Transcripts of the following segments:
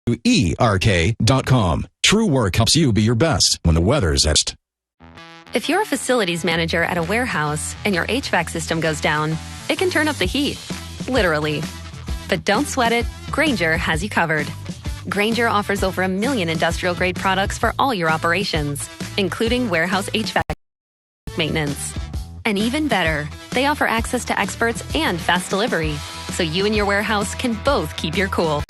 Aircheck.com. True work helps you be your best when the weather's best. If you're a facilities manager at a warehouse and your HVAC system goes down, it can turn up the heat, literally. But don't sweat it, Grainger has you covered. Grainger offers over 1 million industrial-grade products for all your operations, including warehouse HVAC maintenance. And even better, they offer access to experts and fast delivery, so you and your warehouse can both keep your cool.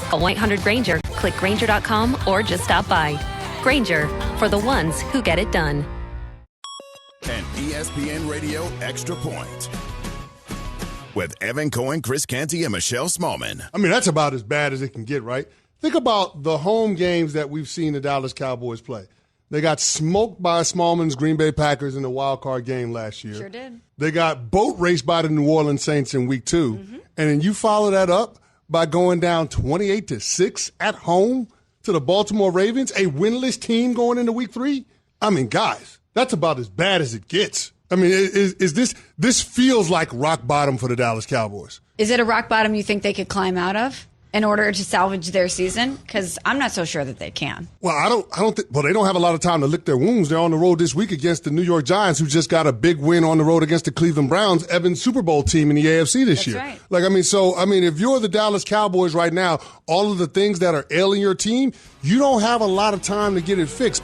Call 1-800-GRAINGER, click Grainger.com, or just stop by. Grainger, for the ones who get it done. An ESPN Radio Extra Point with Evan Cohen, Chris Canty, and Michelle Smallman. I mean, that's about as bad as it can get, right? Think about the home games that we've seen the Dallas Cowboys play. They got smoked by Smallman's Green Bay Packers in the wild card game last year. Sure did. They got boat raced by the New Orleans Saints in week 2. Mm-hmm. And then you follow that up by going down 28-6 at home to the Baltimore Ravens, a winless team going into week 3. I mean, guys, that's about as bad as it gets. I mean, is this feels like rock bottom for the Dallas Cowboys. Is it a rock bottom you think they could climb out of in order to salvage their season? Because I'm not so sure that they can. Well, I don't think. Well, they don't have a lot of time to lick their wounds. They're on the road this week against the New York Giants, who just got a big win on the road against the Cleveland Browns, Evan's Super Bowl team in the AFC this year. Right. If you're the Dallas Cowboys right now, all of the things that are ailing your team, you don't have a lot of time to get it fixed.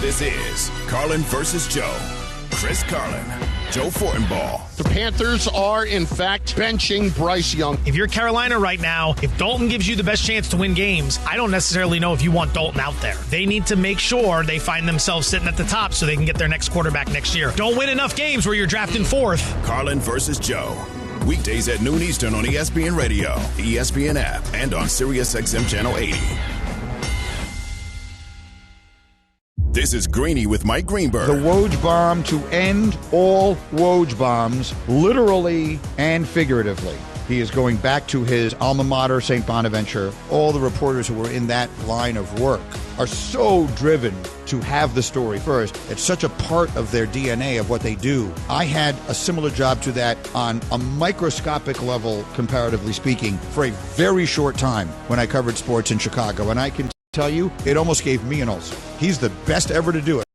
This is Carlin versus Joe. Chris Carlin, Joe Fortenbaugh. The Panthers are, in fact, benching Bryce Young. If you're Carolina right now, if Dalton gives you the best chance to win games, I don't necessarily know if you want Dalton out there. They need to make sure they find themselves sitting at the top so they can get their next quarterback next year. Don't win enough games where you're drafting 4th. Carlin versus Joe. Weekdays at noon Eastern on ESPN Radio, the ESPN app, and on SiriusXM Channel 80. This is Greeny with Mike Greenberg. The Woj bomb to end all Woj bombs, literally and figuratively. He is going back to his alma mater, St. Bonaventure. All the reporters who were in that line of work are so driven to have the story first. It's such a part of their DNA of what they do. I had a similar job to that on a microscopic level, comparatively speaking, for a very short time when I covered sports in Chicago. And I can tell you, it almost gave me an ulcer. He's the best ever to do it,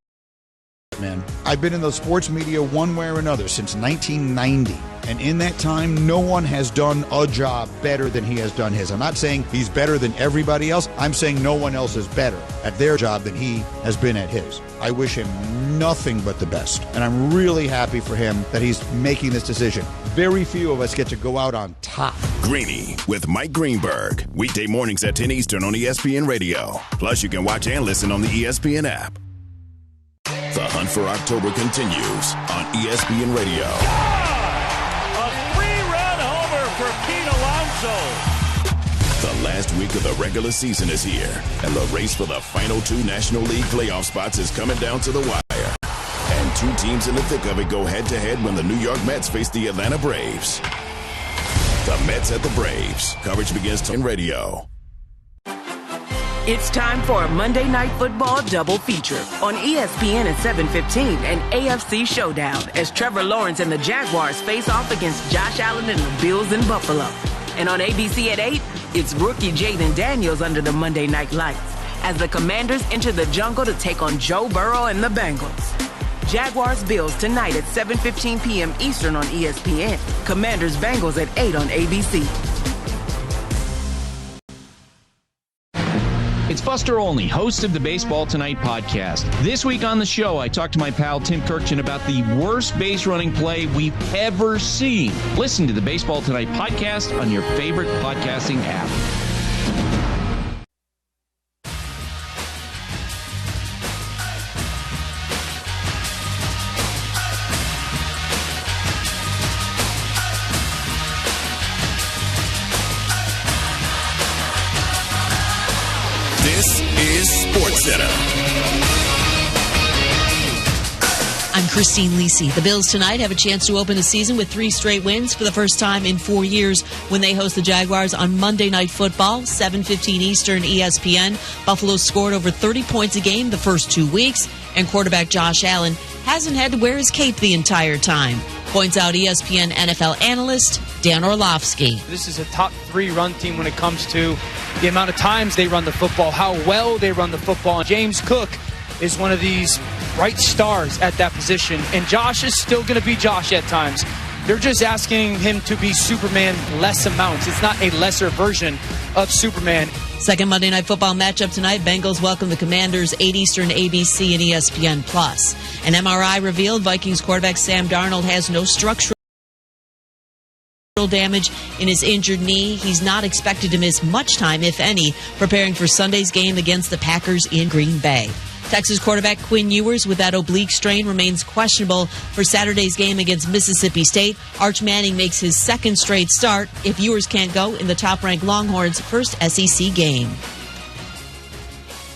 man. I've been in the sports media one way or another since 1990. And in that time, no one has done a job better than he has done his. I'm not saying he's better than everybody else. I'm saying no one else is better at their job than he has been at his. I wish him nothing but the best. And I'm really happy for him that he's making this decision. Very few of us get to go out on top. Greeny with Mike Greenberg. Weekday mornings at 10 Eastern on ESPN Radio. Plus, you can watch and listen on the ESPN app. The hunt for October continues on ESPN Radio. For Pete Alonso. The last week of the regular season is here, and the race for the final 2 National League playoff spots is coming down to the wire. And 2 teams in the thick of it go head-to-head when the New York Mets face the Atlanta Braves. The Mets at the Braves. Coverage begins on radio. It's time for a Monday Night Football double feature on ESPN at 7:15 and AFC Showdown as Trevor Lawrence and the Jaguars face off against Josh Allen and the Bills in Buffalo. And on ABC at 8, it's rookie Jaden Daniels under the Monday Night Lights as the Commanders enter the jungle to take on Joe Burrow and the Bengals. Jaguars-Bills tonight at 7:15 p.m. Eastern on ESPN. Commanders-Bengals at 8 on ABC. It's Buster Olney, host of the Baseball Tonight podcast. This week on the show, I talked to my pal Tim Kirkchin about the worst base running play we've ever seen. Listen to the Baseball Tonight podcast on your favorite podcasting app. This is SportsCenter. I'm Christine Lisi. The Bills tonight have a chance to open the season with 3 straight wins for the first time in 4 years when they host the Jaguars on Monday Night Football, 7:15 Eastern, ESPN. Buffalo scored over 30 points a game the first 2 weeks, and quarterback Josh Allen hasn't had to wear his cape the entire time. points out ESPN NFL analyst Dan Orlovsky. This is a top 3 run team when it comes to the amount of times they run the football, how well they run the football. James Cook is one of these bright stars at that position, and Josh is still going to be Josh at times. They're just asking him to be Superman less amounts. It's not a lesser version of Superman. Second Monday Night Football matchup tonight. Bengals welcome the Commanders, 8 Eastern, ABC and ESPN+. An MRI revealed Vikings quarterback Sam Darnold has no structural damage in his injured knee. He's not expected to miss much time, if any, preparing for Sunday's game against the Packers in Green Bay. Texas quarterback Quinn Ewers with that oblique strain remains questionable for Saturday's game against Mississippi State. Arch Manning makes his second straight start if Ewers can't go in the top-ranked Longhorns' first SEC game.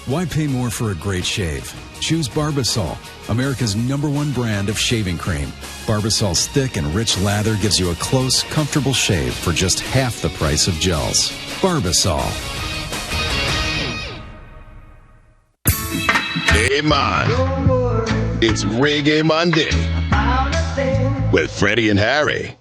Why pay more for a great shave? Choose Barbasol, America's #1 brand of shaving cream. Barbasol's thick and rich lather gives you a close, comfortable shave for just half the price of gels. Barbasol. Hey man, it's Reggae Monday with Freddie and Harry.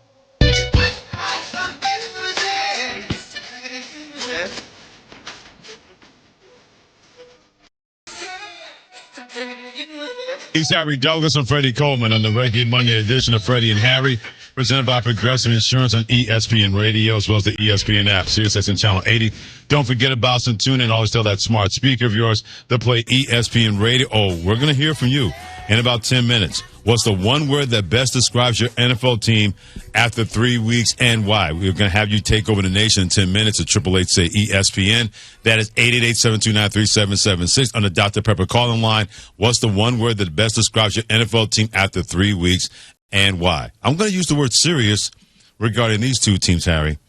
He's Harry Douglas and Freddie Coleman on the Reggae Monday edition of Freddie and Harry, presented by Progressive Insurance on ESPN Radio, as well as the ESPN app, SiriusXM Channel 80. Don't forget about some tune in. Always tell that smart speaker of yours to play ESPN Radio. Oh, we're going to hear from you in about 10 minutes. What's the one word that best describes your NFL team after 3 weeks and why? We're going to have you take over the nation in 10 minutes at 888-SAY-ESPN. That is 888-729-3776 on the Dr. Pepper calling line. What's the one word that best describes your NFL team after 3 weeks and why? I'm going to use the word serious regarding these two teams, Harry.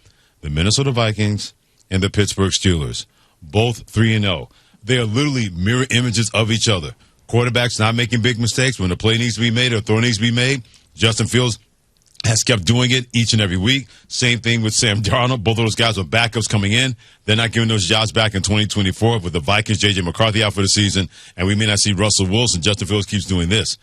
The Minnesota Vikings and the Pittsburgh Steelers. Both 3-0. They are literally mirror images of each other. Quarterbacks not making big mistakes when the play needs to be made or throw needs to be made. Justin Fields has kept doing it each and every week. Same thing with Sam Darnold. Both of those guys are backups coming in. They're not giving those jobs back in 2024 with the Vikings, J.J. McCarthy out for the season, and we may not see Russell Wilson. Justin Fields keeps doing this.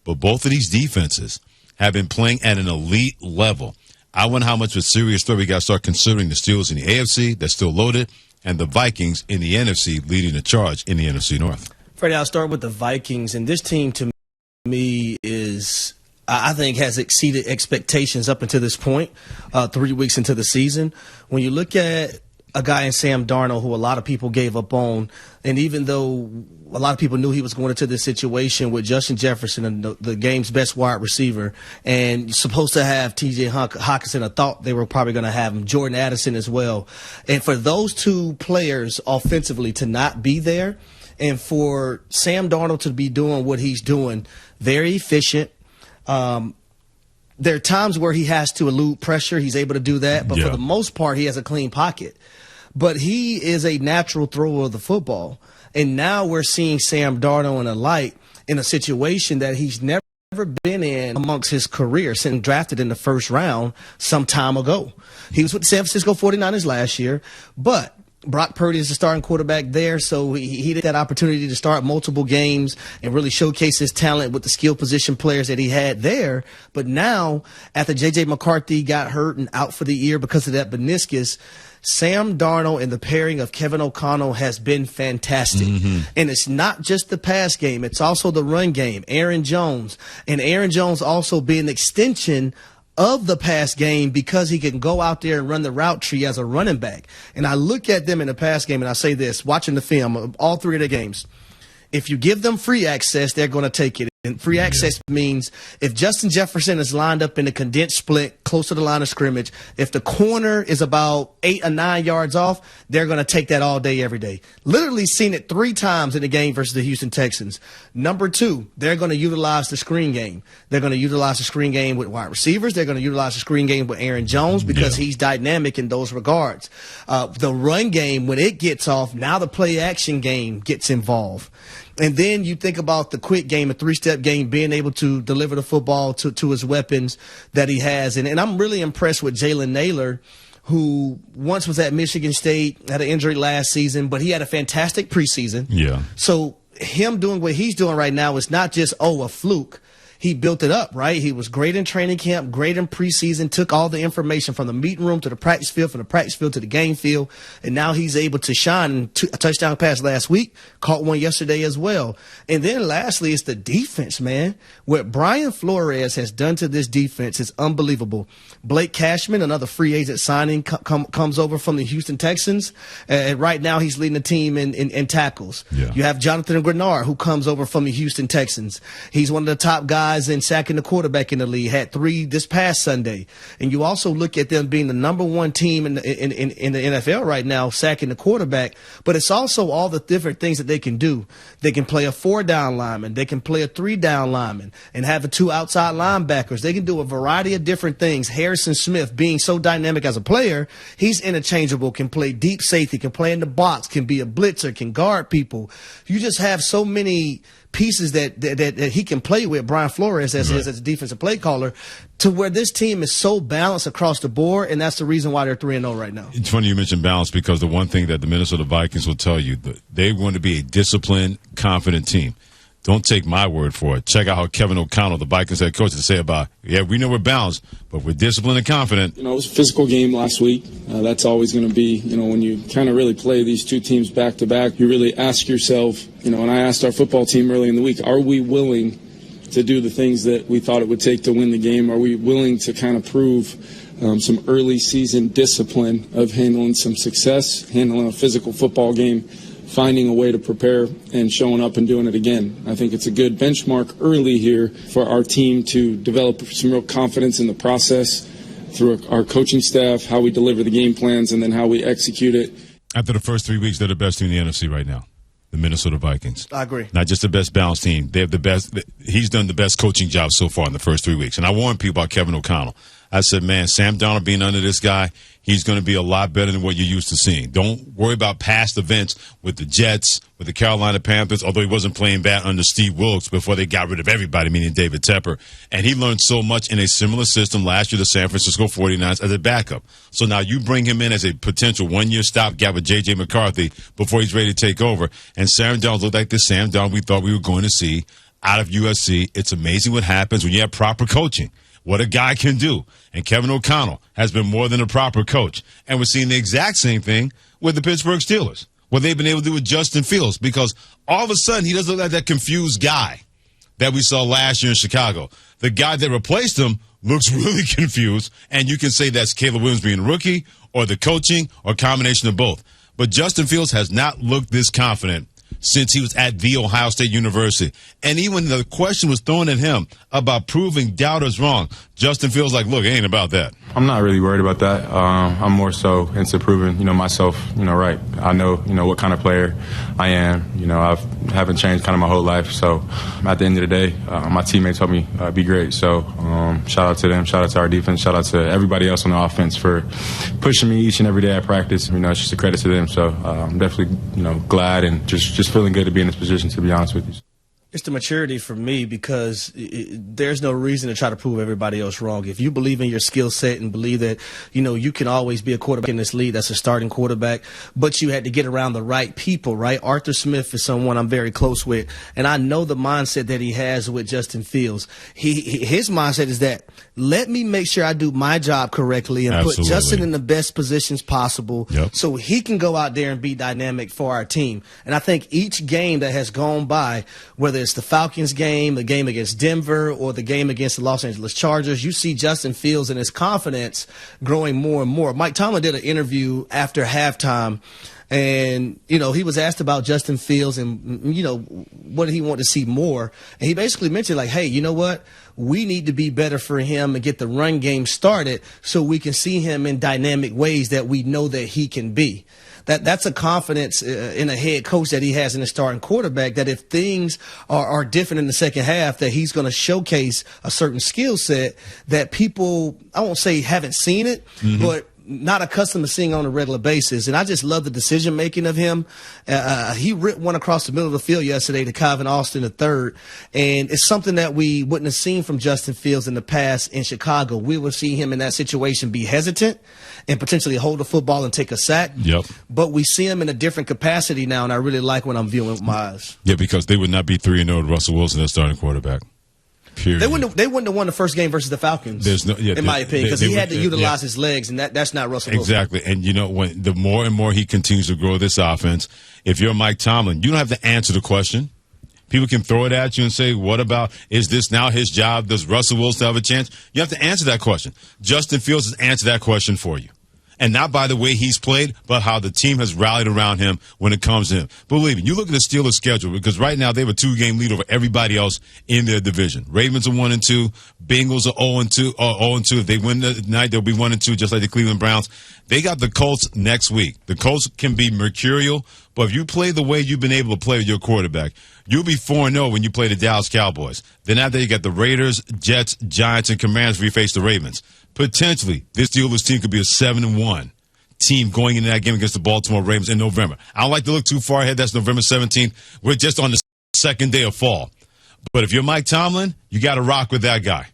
But both of these defenses have been playing at an elite level. I wonder how much of a serious threat we got to start considering the Steelers in the AFC, that's still loaded, and the Vikings in the NFC leading the charge in the NFC North. Freddie, I'll start with the Vikings, and this team to me is, I think, has exceeded expectations up until this point, 3 weeks into the season. When you look at a guy in Sam Darnold who a lot of people gave up on, and even though a lot of people knew he was going into this situation with Justin Jefferson and the game's best wide receiver, and supposed to have T.J. Hockenson, I thought they were probably going to have him, Jordan Addison as well. And for those two players offensively to not be there, and for Sam Darnold to be doing what he's doing, very efficient. There are times where he has to elude pressure. He's able to do that. But for the most part, he has a clean pocket. But he is a natural thrower of the football. And now we're seeing Sam Darnold in a light in a situation that he's never been in amongst his career since drafted in the first round some time ago. He was with the San Francisco 49ers last year, but Brock Purdy is the starting quarterback there, so he had that opportunity to start multiple games and really showcase his talent with the skill position players that he had there. But now, after J.J. McCarthy got hurt and out for the year because of that meniscus, Sam Darnold and the pairing of Kevin O'Connell has been fantastic. And it's not just the pass game. It's also the run game. Aaron Jones. And Aaron Jones also being an extension of the pass game because he can go out there and run the route tree as a running back. And I look at them in the pass game and I say this, watching the film of all three of their games. If you give them free access, they're going to take it. And free access means if Justin Jefferson is lined up in a condensed split close to the line of scrimmage, if the corner is about 8 or 9 yards off, they're going to take that all day, every day. Literally seen it 3 times in the game versus the Houston Texans. Number 2, they're going to utilize the screen game. They're going to utilize the screen game with wide receivers. They're going to utilize the screen game with Aaron Jones because he's dynamic in those regards. The run game, when it gets off, now the play action game gets involved. And then you think about the quick game, a 3-step game, being able to deliver the football to his weapons that he has. And I'm really impressed with Jalen Naylor, who once was at Michigan State, had an injury last season, but he had a fantastic preseason. So him doing what he's doing right now is not just, a fluke. he built it up, right? He was great in training camp, great in preseason, took all the information from the meeting room to the practice field, from the practice field to the game field, and now he's able to shine. A touchdown pass last week, caught one yesterday as well. And then lastly, it's the defense, man. What Brian Flores has done to this defense is unbelievable. Blake Cashman, another free agent signing, comes over from the Houston Texans, and right now he's leading the team in tackles. Yeah. You have Jonathan Grenard, who comes over from the Houston Texans. He's one of the top guys in sacking the quarterback in the league, had 3 this past Sunday. And you also look at them being the number 1 team in the NFL right now, sacking the quarterback. But it's also all the different things that they can do. They can play a 4-down lineman. They can play a 3-down lineman and have 2 outside linebackers. They can do a variety of different things. Harrison Smith, being so dynamic as a player, he's interchangeable, can play deep safety, can play in the box, can be a blitzer, can guard people. You just have so many pieces that he can play with, Brian Flores as a defensive play caller, to where this team is so balanced across the board, and that's the reason why they're 3-0 right now. It's funny you mentioned balance, because the one thing that the Minnesota Vikings will tell you, they want to be a disciplined, confident team. Don't take my word for it. Check out how Kevin O'Connell, the Vikings head coach, say about, we know we're balanced, but we're disciplined and confident. It was a physical game last week. That's always going to be, when you kind of really play these two teams back to back, you really ask yourself, and I asked our football team early in the week, are we willing to do the things that we thought it would take to win the game? Are we willing to kind of prove some early season discipline of handling some success, handling a physical football game, finding a way to prepare and showing up and doing it again? I think it's a good benchmark early here for our team to develop some real confidence in the process through our coaching staff, how we deliver the game plans, and then how we execute it. After the first 3 weeks, they're the best team in the NFC right now, the Minnesota Vikings. I agree. Not just the best balanced team. They have the best. He's done the best coaching job so far in the first 3 weeks. And I warned people about Kevin O'Connell. I said, man, Sam Darnold being under this guy, he's going to be a lot better than what you're used to seeing. Don't worry about past events with the Jets, with the Carolina Panthers, although he wasn't playing bad under Steve Wilkes before they got rid of everybody, meaning David Tepper. And he learned so much in a similar system last year, the San Francisco 49ers, as a backup. So now you bring him in as a potential one-year stopgap with J.J. McCarthy before he's ready to take over. And Sam Darnold looked like the Sam Darnold we thought we were going to see out of USC. It's amazing what happens when you have proper coaching. What a guy can do. And Kevin O'Connell has been more than a proper coach. And we're seeing the exact same thing with the Pittsburgh Steelers, what they've been able to do with Justin Fields, because all of a sudden he doesn't look like that confused guy that we saw last year in Chicago. The guy that replaced him looks really confused, and you can say that's Caleb Williams being a rookie or the coaching or a combination of both. But Justin Fields has not looked this confident since he was at The Ohio State University. And even the question was thrown at him about proving doubters wrong, Justin Fields like, look, it ain't about that. I'm not really worried about that. I'm more so into proving, myself, right. I know, what kind of player I am. I haven't changed kind of my whole life. So at the end of the day, my teammates helped me be great. So shout out to them. Shout out to our defense. Shout out to everybody else on the offense for pushing me each and every day at practice. It's just a credit to them. So I'm definitely, glad and just feeling good to be in this position, to be honest with you. It's the maturity for me, because there's no reason to try to prove everybody else wrong. If you believe in your skill set and believe that, you can always be a quarterback in this league that's a starting quarterback, but you had to get around the right people, right? Arthur Smith is someone I'm very close with, and I know the mindset that he has with Justin Fields. His mindset is that, let me make sure I do my job correctly and put Justin in the best positions possible so he can go out there and be dynamic for our team. And I think each game that has gone by, whether it's the Falcons game, the game against Denver, or the game against the Los Angeles Chargers, you see Justin Fields and his confidence growing more and more. Mike Tomlin did an interview after halftime, and, he was asked about Justin Fields and, what he wanted to see more. And he basically mentioned, like, hey, you know what? We need to be better for him and get the run game started so we can see him in dynamic ways that we know that he can be. That's a confidence in a head coach that he has in a starting quarterback, that if things are different in the second half, that he's going to showcase a certain skill set that people, I won't say haven't seen it, but not accustomed to seeing on a regular basis. And I just love the decision making of him. He ripped one across the middle of the field yesterday to Calvin Austin III, and it's something that we wouldn't have seen from Justin Fields in the past in Chicago. We would see him in that situation be hesitant and potentially hold the football and take a sack. But we see him in a different capacity now, and I really like what I'm viewing with my eyes. Yeah, because they would not be 3-0 with Russell Wilson as starting quarterback. Period. They wouldn't have won the first game versus the Falcons. In my opinion, because he had to utilize his legs, and that's not Russell Wilson. Exactly. And when the more and more he continues to grow this offense, if you're Mike Tomlin, you don't have to answer the question. People can throw it at you and say, what about, is this now his job? Does Russell Wilson have a chance? You have to answer that question. Justin Fields has answered that question for you. And not by the way he's played, but how the team has rallied around him when it comes to him. Believe me, you look at the Steelers' schedule, because right now they have a 2-game lead over everybody else in their division. Ravens are 1-2. Bengals are 0-2. If they win tonight, they'll be 1-2, just like the Cleveland Browns. They got the Colts next week. The Colts can be mercurial, but if you play the way you've been able to play with your quarterback, you'll be 4-0 when you play the Dallas Cowboys. Then after you got the Raiders, Jets, Giants, and Commanders if you face the Ravens. Potentially, this Steelers team could be a 7-1 team going into that game against the Baltimore Ravens in November. I don't like to look too far ahead. That's November 17th. We're just on the second day of fall. But if you're Mike Tomlin, you got to rock with that guy,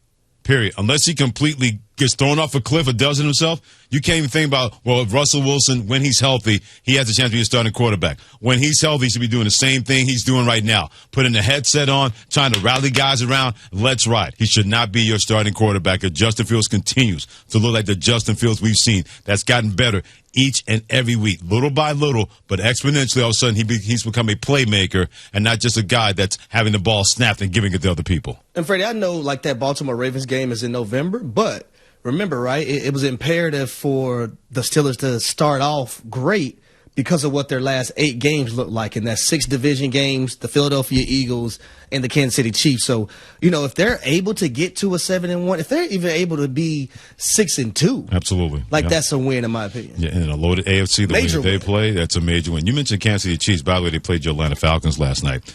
period. Unless he completely gets thrown off a cliff or does it himself, you can't even think about, well, if Russell Wilson, when he's healthy, he has a chance to be a starting quarterback. When he's healthy, he should be doing the same thing he's doing right now. Putting the headset on, trying to rally guys around. Let's ride. He should not be your starting quarterback if Justin Fields continues to look like the Justin Fields we've seen. That's gotten better each and every week, little by little, but exponentially. All of a sudden, he's become a playmaker and not just a guy that's having the ball snapped and giving it to other people. And Freddie, I know like that Baltimore Ravens game is in November, but remember, right, it was imperative for the Steelers to start off great because of what their last 8 games looked like, and that's 6 division games, the Philadelphia Eagles and the Kansas City Chiefs. So, if they're able to get to a 7-1, if they're even able to be 6-2, absolutely, that's a win in my opinion. Yeah, and a loaded AFC, the major way that they play, that's a major win. You mentioned Kansas City Chiefs. By the way, they played your Atlanta Falcons last night.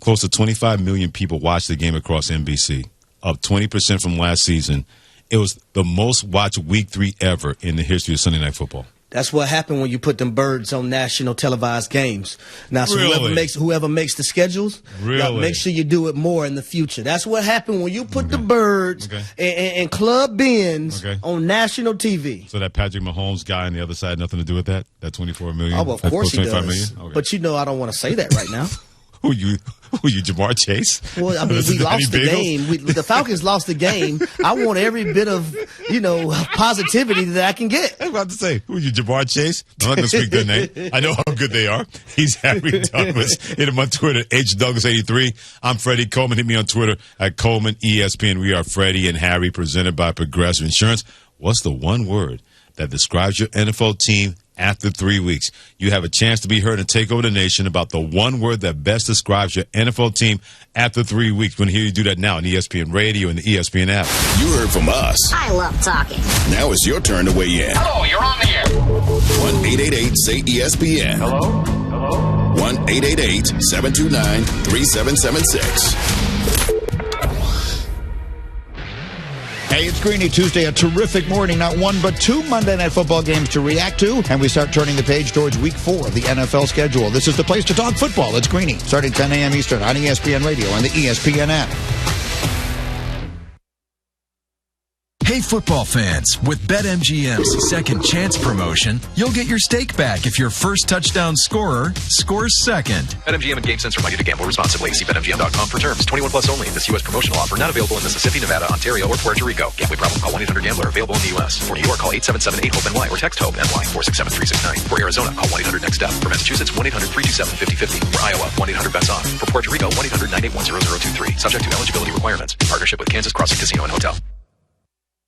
Close to 25 million people watched the game across NBC, up 20% from last season. It was the most watched Week 3 ever in the history of Sunday Night Football. That's what happened when you put them birds on national televised games. Now, so whoever makes the schedules, make sure you do it more in the future. That's what happened when you put the birds and Club Benz on national TV. So that Patrick Mahomes guy on the other side, nothing to do with that? That $24 million? Oh, well, of course he does. Okay. But I don't want to say that right now. Who you, Jamar Chase? Well, I mean, we lost the game. The Falcons lost the game. I want every bit of, positivity that I can get. I was about to say, who you, Jamar Chase? I'm not going to speak their name. I know how good they are. He's Harry Douglas. Hit him on Twitter, HDouglas83. I'm Freddie Coleman. Hit me on Twitter at Coleman ESPN. We are Freddie and Harry, presented by Progressive Insurance. What's the one word that describes your NFL team after 3 weeks? You have a chance to be heard and take over the nation about the one word that best describes your NFL team after 3 weeks. We're going to hear you do that now on ESPN Radio and the ESPN app. You heard from us. I love talking. Now it's your turn to weigh in. Hello, you're on the air. 1-888-SAY-ESPN. Hello? 1-888-729-3776. Hey, it's Greeny. Tuesday, a terrific morning. Not one, but 2 Monday Night Football games to react to. And we start turning the page towards Week 4 of the NFL schedule. This is the place to talk football. It's Greeny, starting 10 a.m. Eastern on ESPN Radio and the ESPN app. Hey, football fans, with BetMGM's Second Chance promotion, you'll get your stake back if your first touchdown scorer scores second. BetMGM and GameSense remind you to gamble responsibly. See BetMGM.com for terms. 21 plus only. This U.S. promotional offer not available in Mississippi, Nevada, Ontario, or Puerto Rico. Gambling problem? Call 1-800-GAMBLER. Available in the U.S. For New York, call 877-8-HOPE-NY or text HOPE-NY 467-369. For Arizona, call 1-800-NEXT-STEP. For Massachusetts, 1-800-327-5050. For Iowa, 1-800-BETS-OFF. For Puerto Rico, 1-800-981-0023. Subject to eligibility requirements. Partnership with Kansas Crossing Casino and Hotel.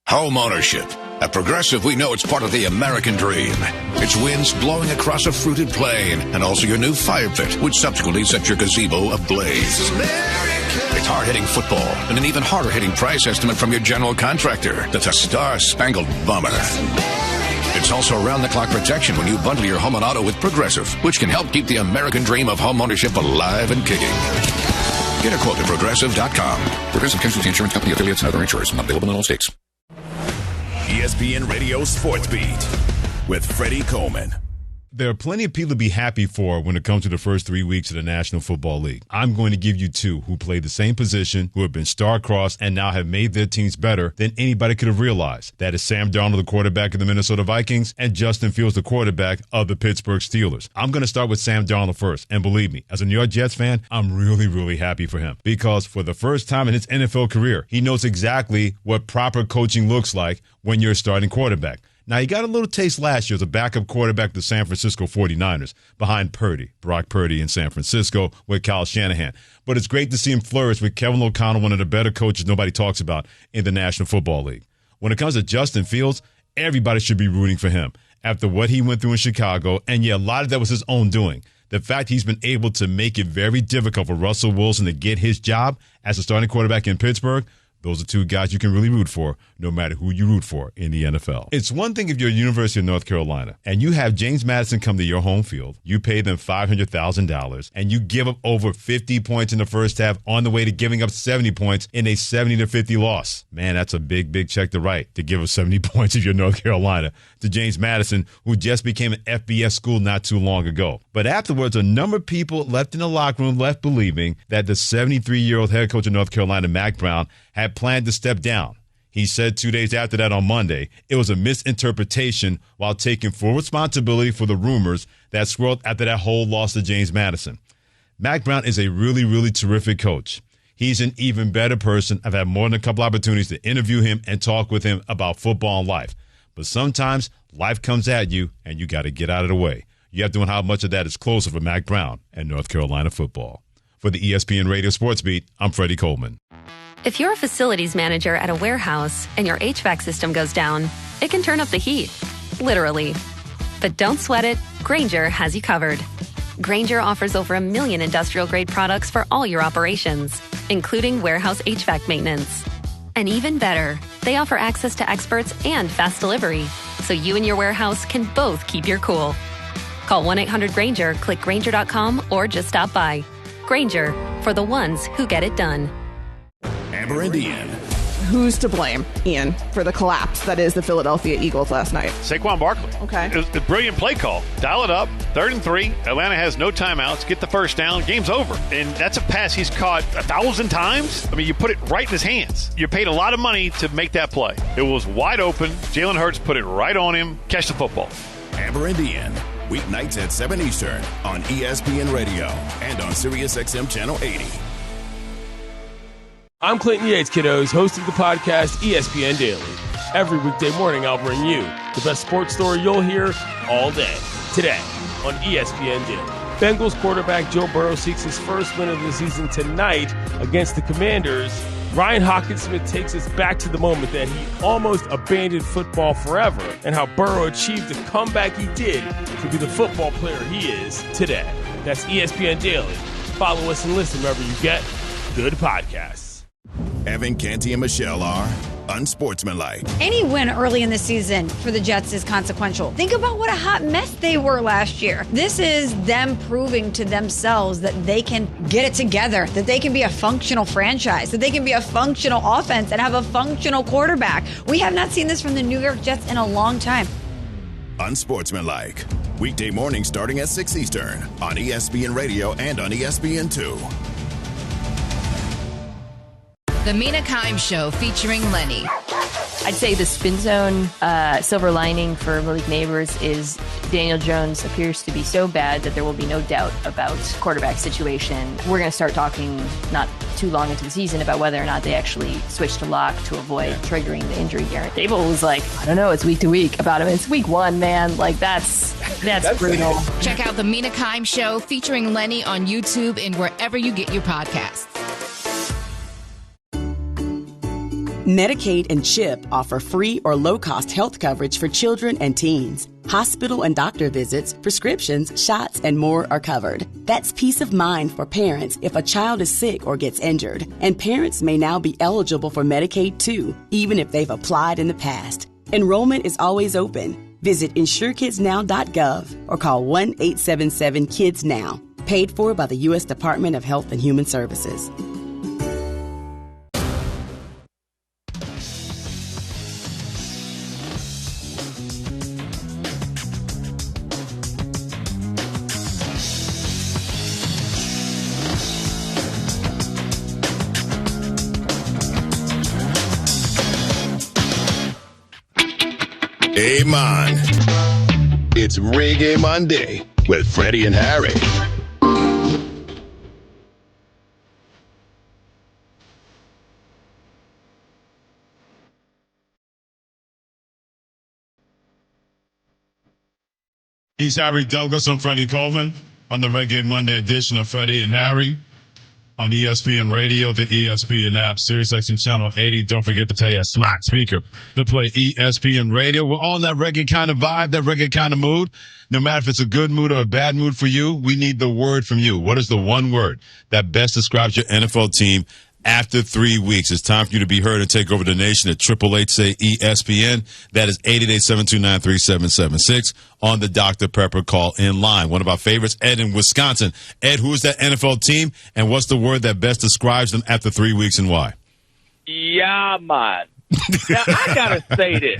Home ownership. At Progressive, we know it's part of the American dream. It's winds blowing across a fruited plain, and also your new fire pit, which subsequently sets your gazebo ablaze. It's hard-hitting football, and an even harder-hitting price estimate from your general contractor. That's a star-spangled bummer. It's also round-the-clock protection when you bundle your home and auto with Progressive, which can help keep the American dream of home ownership alive and kicking. Get a quote at Progressive.com. Progressive Casualty Insurance Company, affiliates, and other insurers. Not available in all states. ESPN Radio Sports Beat with Freddie Coleman. There are plenty of people to be happy for when it comes to the first 3 weeks of the National Football League. I'm going to give you two who played the same position, who have been star-crossed, and now have made their teams better than anybody could have realized. That is Sam Darnold, the quarterback of the Minnesota Vikings, and Justin Fields, the quarterback of the Pittsburgh Steelers. I'm going to start with Sam Darnold first, and believe me, as a New York Jets fan, I'm really happy for him because for the first time in his NFL career, he knows exactly what proper coaching looks like when you're a starting quarterback. Now, he got a little taste last year as a backup quarterback of the San Francisco 49ers behind Brock Purdy in San Francisco with Kyle Shanahan. But it's great to see him flourish with Kevin O'Connell, one of the better coaches nobody talks about in the National Football League. When it comes to Justin Fields, everybody should be rooting for him after what he went through in Chicago. And yeah, a lot of that was his own doing. The fact he's been able to make it very difficult for Russell Wilson to get his job as a starting quarterback in Pittsburgh, those are two guys you can really root for, no matter who you root for in the NFL. It's one thing if you're University of North Carolina and you have James Madison come to your home field, you pay them $500,000, and you give up over 50 points in the first half on the way to giving up 70 points in a 70-50 loss. Man, that's a big check to write, to give up 70 points if you're North Carolina to James Madison, who just became an FBS school not too long ago. But afterwards, a number of people left in the locker room left believing that the 73-year-old head coach of North Carolina, Mack Brown, had planned to step down. He said 2 days after that on Monday, it was a misinterpretation while taking full responsibility for the rumors that swirled after that whole loss to James Madison. Mack Brown is a really terrific coach. He's an even better person. I've had more than a couple opportunities to interview him and talk with him about football and life. But sometimes life comes at you and you got to get out of the way. You have to know how much of that is closer for Mack Brown and North Carolina football. For the ESPN Radio Sports Beat, I'm Freddie Coleman. If you're a facilities manager at a warehouse and your HVAC system goes down, it can turn up the heat, literally. But don't sweat it, Grainger has you covered. Grainger offers over 1 million industrial-grade products for all your operations, including warehouse HVAC maintenance. And even better, they offer access to experts and fast delivery, so you and your warehouse can both keep your cool. Call 1-800-GRAINGER, click Grainger.com, or just stop by. Grainger, for the ones who get it done. Amber and Ian. Who's to blame, Ian, for the collapse that is the Philadelphia Eagles last night? Saquon Barkley. Okay. It was a brilliant play call. Dial it up, 3rd and 3. Atlanta has no timeouts. Get the first down. Game's over. And that's a pass he's caught 1,000 times. I mean, you put it right in his hands. You paid a lot of money to make that play. It was wide open. Jalen Hurts put it right on him. Catch the football. Amber and Ian. Weeknights at 7 Eastern on ESPN Radio and on SiriusXM Channel 80. I'm Clinton Yates, kiddos, host of the podcast ESPN Daily. Every weekday morning, I'll bring you the best sports story you'll hear all day. Today on ESPN Daily. Bengals quarterback Joe Burrow seeks his first win of the season tonight against the Commanders. Ryan Hawkinsmith takes us back to the moment that he almost abandoned football forever and how Burrow achieved the comeback he did to be the football player he is today. That's ESPN Daily. Follow us and listen wherever you get good podcasts. Evan, Canty, and Michelle are unsportsmanlike. Any win early in the season for the Jets is consequential. Think about what a hot mess they were last year. This is them proving to themselves that they can get it together, that they can be a functional franchise, that they can be a functional offense and have a functional quarterback. We have not seen this from the New York Jets in a long time. Unsportsmanlike. Weekday morning starting at 6 Eastern on ESPN Radio and on ESPN2. The Mina Kimes Show featuring Lenny. I'd say the spin zone silver lining for Malik Neighbors is Daniel Jones appears to be so bad that there will be no doubt about quarterback situation. We're going to start talking not too long into the season about whether or not they actually switch to lock to avoid triggering the injury guarantee. Dable was like, I don't know, it's week to week about him. It's week 1, man. Like, that's brutal. Check out The Mina Kimes Show featuring Lenny on YouTube and wherever you get your podcasts. Medicaid and CHIP offer free or low-cost health coverage for children and teens. Hospital and doctor visits, prescriptions, shots, and more are covered. That's peace of mind for parents if a child is sick or gets injured. And parents may now be eligible for Medicaid too, even if they've applied in the past. Enrollment is always open. Visit InsureKidsNow.gov or call 1-877-KIDS-NOW. Paid for by the U.S. Department of Health and Human Services. Amen. It's Reggae Monday with Freddie and Harry. He's Harry Douglas. I'm Freddie Coleman on the Reggae Monday edition of Freddie and Harry on ESPN Radio, the ESPN app, SiriusXM Channel 80. Don't forget to tell your smart speaker to play ESPN Radio. We're on that reggae kind of vibe, that reggae kind of mood. No matter if it's a good mood or a bad mood for you, we need the word from you. What is the one word that best describes your NFL team after 3 weeks? It's time for you to be heard and take over the nation at 888-SAY-ESPN. That is 888-729-3776 on the Dr. Pepper call-in line. One of our favorites, Ed in Wisconsin. Ed, who is that NFL team, and what's the word that best describes them after 3 weeks, and why? Yeah, man. Now, I got to say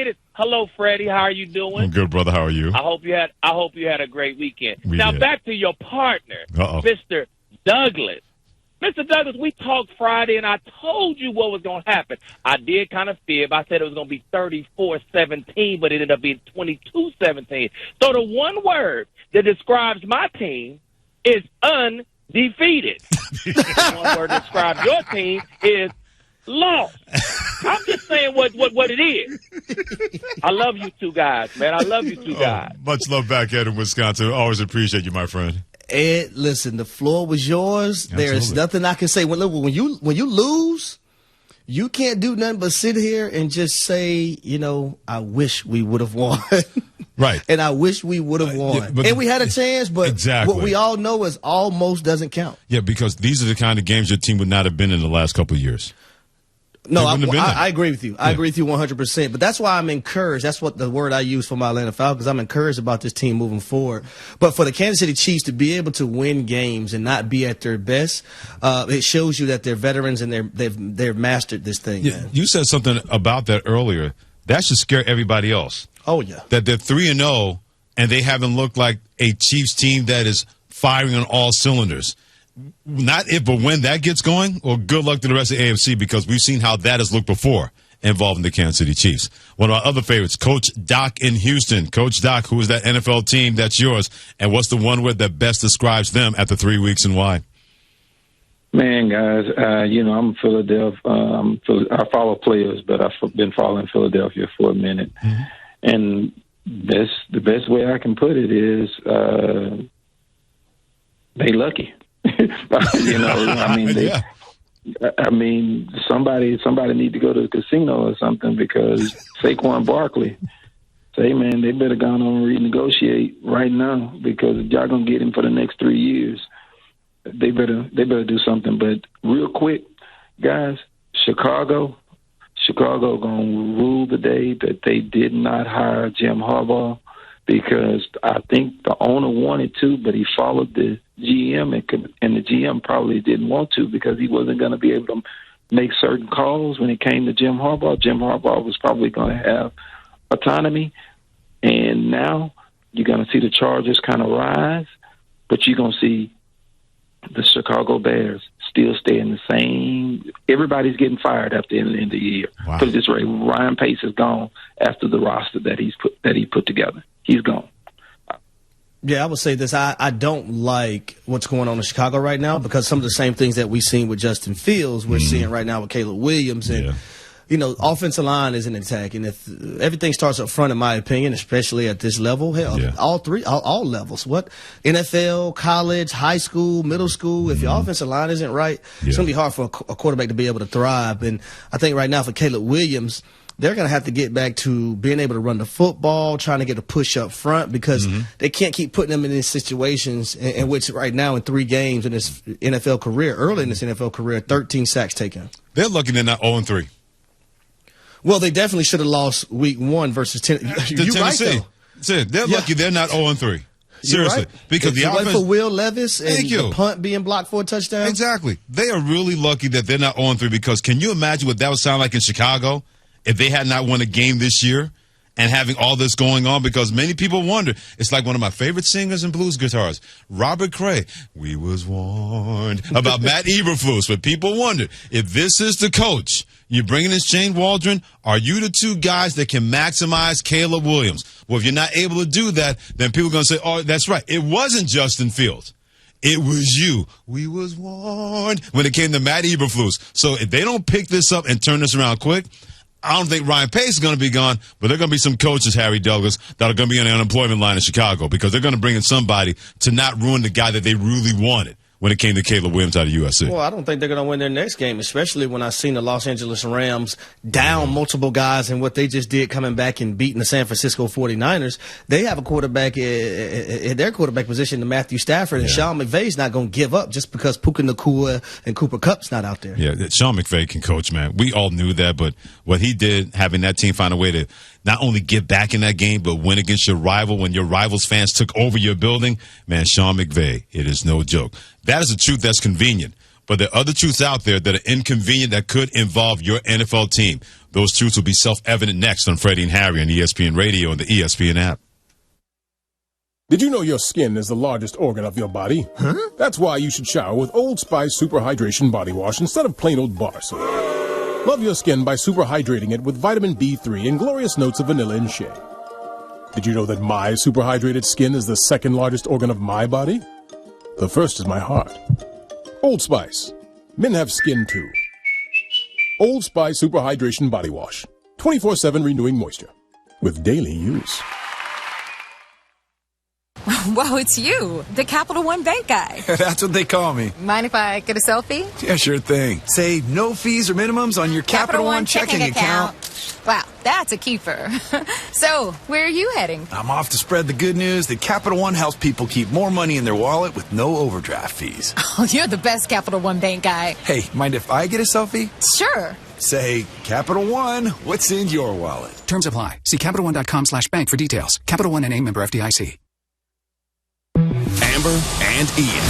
this. Hello, Freddie. How are you doing? I'm good, brother. How are you? I hope you had a great weekend. We now, did. back to your partner, Uh-oh. Mr. Douglas. Mr. Douglas, we talked Friday, and I told you what was going to happen. I did kind of fib. I said it was going to be 34-17, but it ended up being 22-17. So the one word that describes my team is undefeated. The one word that describes your team is lost. I'm just saying what it is. I love you two guys, man. I love you two guys. Much love back, Ed in Wisconsin. Always appreciate you, my friend. Ed, listen, the floor was yours. Absolutely. There is nothing I can say. When you lose, you can't do nothing but sit here and just say, I wish we would have won. Right. And I wish we would have won. And we had a chance, but exactly. What we all know is almost doesn't count. Yeah, because these are the kind of games your team would not have been in the last couple of years. No, I agree with you. I agree with you 100%. But that's why I'm encouraged. That's what the word I use for my Atlanta Falcons. I'm encouraged about this team moving forward. But for the Kansas City Chiefs to be able to win games and not be at their best, it shows you that they're veterans and they've mastered this thing. Yeah, man. you said something about that earlier. That should scare everybody else. Oh, yeah. That they're 3-0 and they haven't looked like a Chiefs team that is firing on all cylinders. Not if, but when that gets going, well, good luck to the rest of the AFC, because we've seen how that has looked before involving the Kansas City Chiefs. One of our other favorites, Coach Doc in Houston. Coach Doc, who is that NFL team that's yours, and what's the one word that best describes them after 3 weeks, and why? Man, guys, I'm Philadelphia. I follow players, but I've been following Philadelphia for a minute. Mm-hmm. And the best way I can put it is they lucky. Somebody need to go to the casino or something, because Saquon Barkley say, man, they better go on and renegotiate right now, because y'all gonna get him for the next 3 years. They better do something. But real quick, guys, Chicago gonna rule the day that they did not hire Jim Harbaugh, because I think the owner wanted to, but he followed the GM, and the GM probably didn't want to, because he wasn't going to be able to make certain calls when it came to Jim Harbaugh. Jim Harbaugh was probably going to have autonomy, and now you're going to see the Chargers kind of rise, but you're going to see the Chicago Bears still stay in the same. Everybody's getting fired after the end of the year. Wow. Put it this way, Ryan Pace is gone after the roster that he put together. He's gone. Yeah, I would say this. I don't like what's going on in Chicago right now, because some of the same things that we've seen with Justin Fields, we're seeing right now with Caleb Williams. And, offensive line isn't intact. And if everything starts up front, in my opinion, especially at this level, all levels. What? NFL, college, high school, middle school. If your offensive line isn't right, it's going to be hard for a quarterback to be able to thrive. And I think right now for Caleb Williams, they're going to have to get back to being able to run the football, trying to get a push up front, because they can't keep putting them in these situations in which right now in 3 games in his NFL career, early in his NFL career, 13 sacks taken. They're lucky they're not 0-3. Well, they definitely should have lost week 1 versus Tennessee. Right, though. They're lucky they're not 0-3. Seriously. Right. Because the offense. For Will Levis and the punt being blocked for a touchdown. Exactly. They are really lucky that they're not 0-3, because can you imagine what that would sound like in Chicago if they had not won a game this year and having all this going on? Because many people wonder. It's like one of my favorite singers and blues guitarists, Robert Cray. We was warned about Matt Eberflus, but people wonder if this is the coach You're bringing in Shane Waldron. Are you the two guys that can maximize Caleb Williams? Well, if you're not able to do that, then people are going to say, oh, that's right. It wasn't Justin Fields. It was you. We was warned when it came to Matt Eberflus. So if they don't pick this up and turn this around quick, I don't think Ryan Pace is going to be gone, but there are going to be some coaches, Harry Douglas, that are going to be on the unemployment line in Chicago because they're going to bring in somebody to not ruin the guy that they really wanted when it came to Caleb Williams out of USC. Well, I don't think they're going to win their next game, especially when I've seen the Los Angeles Rams down multiple guys and what they just did coming back and beating the San Francisco 49ers. They have a quarterback at their quarterback position to Matthew Stafford, and Sean McVay's not going to give up just because Puka Nacua and Cooper Kupp's not out there. Yeah, Sean McVay can coach, man. We all knew that, but what he did, having that team find a way to not only get back in that game, but win against your rival when your rival's fans took over your building, man, Sean McVay, it is no joke. That is a truth that's convenient. But there are other truths out there that are inconvenient that could involve your NFL team. Those truths will be self-evident next on Freddie and Harry on ESPN Radio and the ESPN app. Did you know your skin is the largest organ of your body? Huh? That's why you should shower with Old Spice Super Hydration Body Wash instead of plain old bar soap. Love your skin by super hydrating it with vitamin B3 and glorious notes of vanilla and shea. Did you know that my super hydrated skin is the second largest organ of my body? The first is my heart. Old Spice. Men have skin too. Old Spice Super Hydration Body Wash. 24/7 renewing moisture. With daily use. Whoa, it's you, the Capital One Bank guy. That's what they call me. Mind if I get a selfie? Yeah, sure thing. Say no fees or minimums on your Capital One checking account. Wow, that's a keeper. So, where are you heading? I'm off to spread the good news that Capital One helps people keep more money in their wallet with no overdraft fees. Oh, you're the best Capital One Bank guy. Hey, mind if I get a selfie? Sure. Say, Capital One, what's in your wallet? Terms apply. See CapitalOne.com/bank for details. Capital One N.A. member FDIC. Amber and Ian.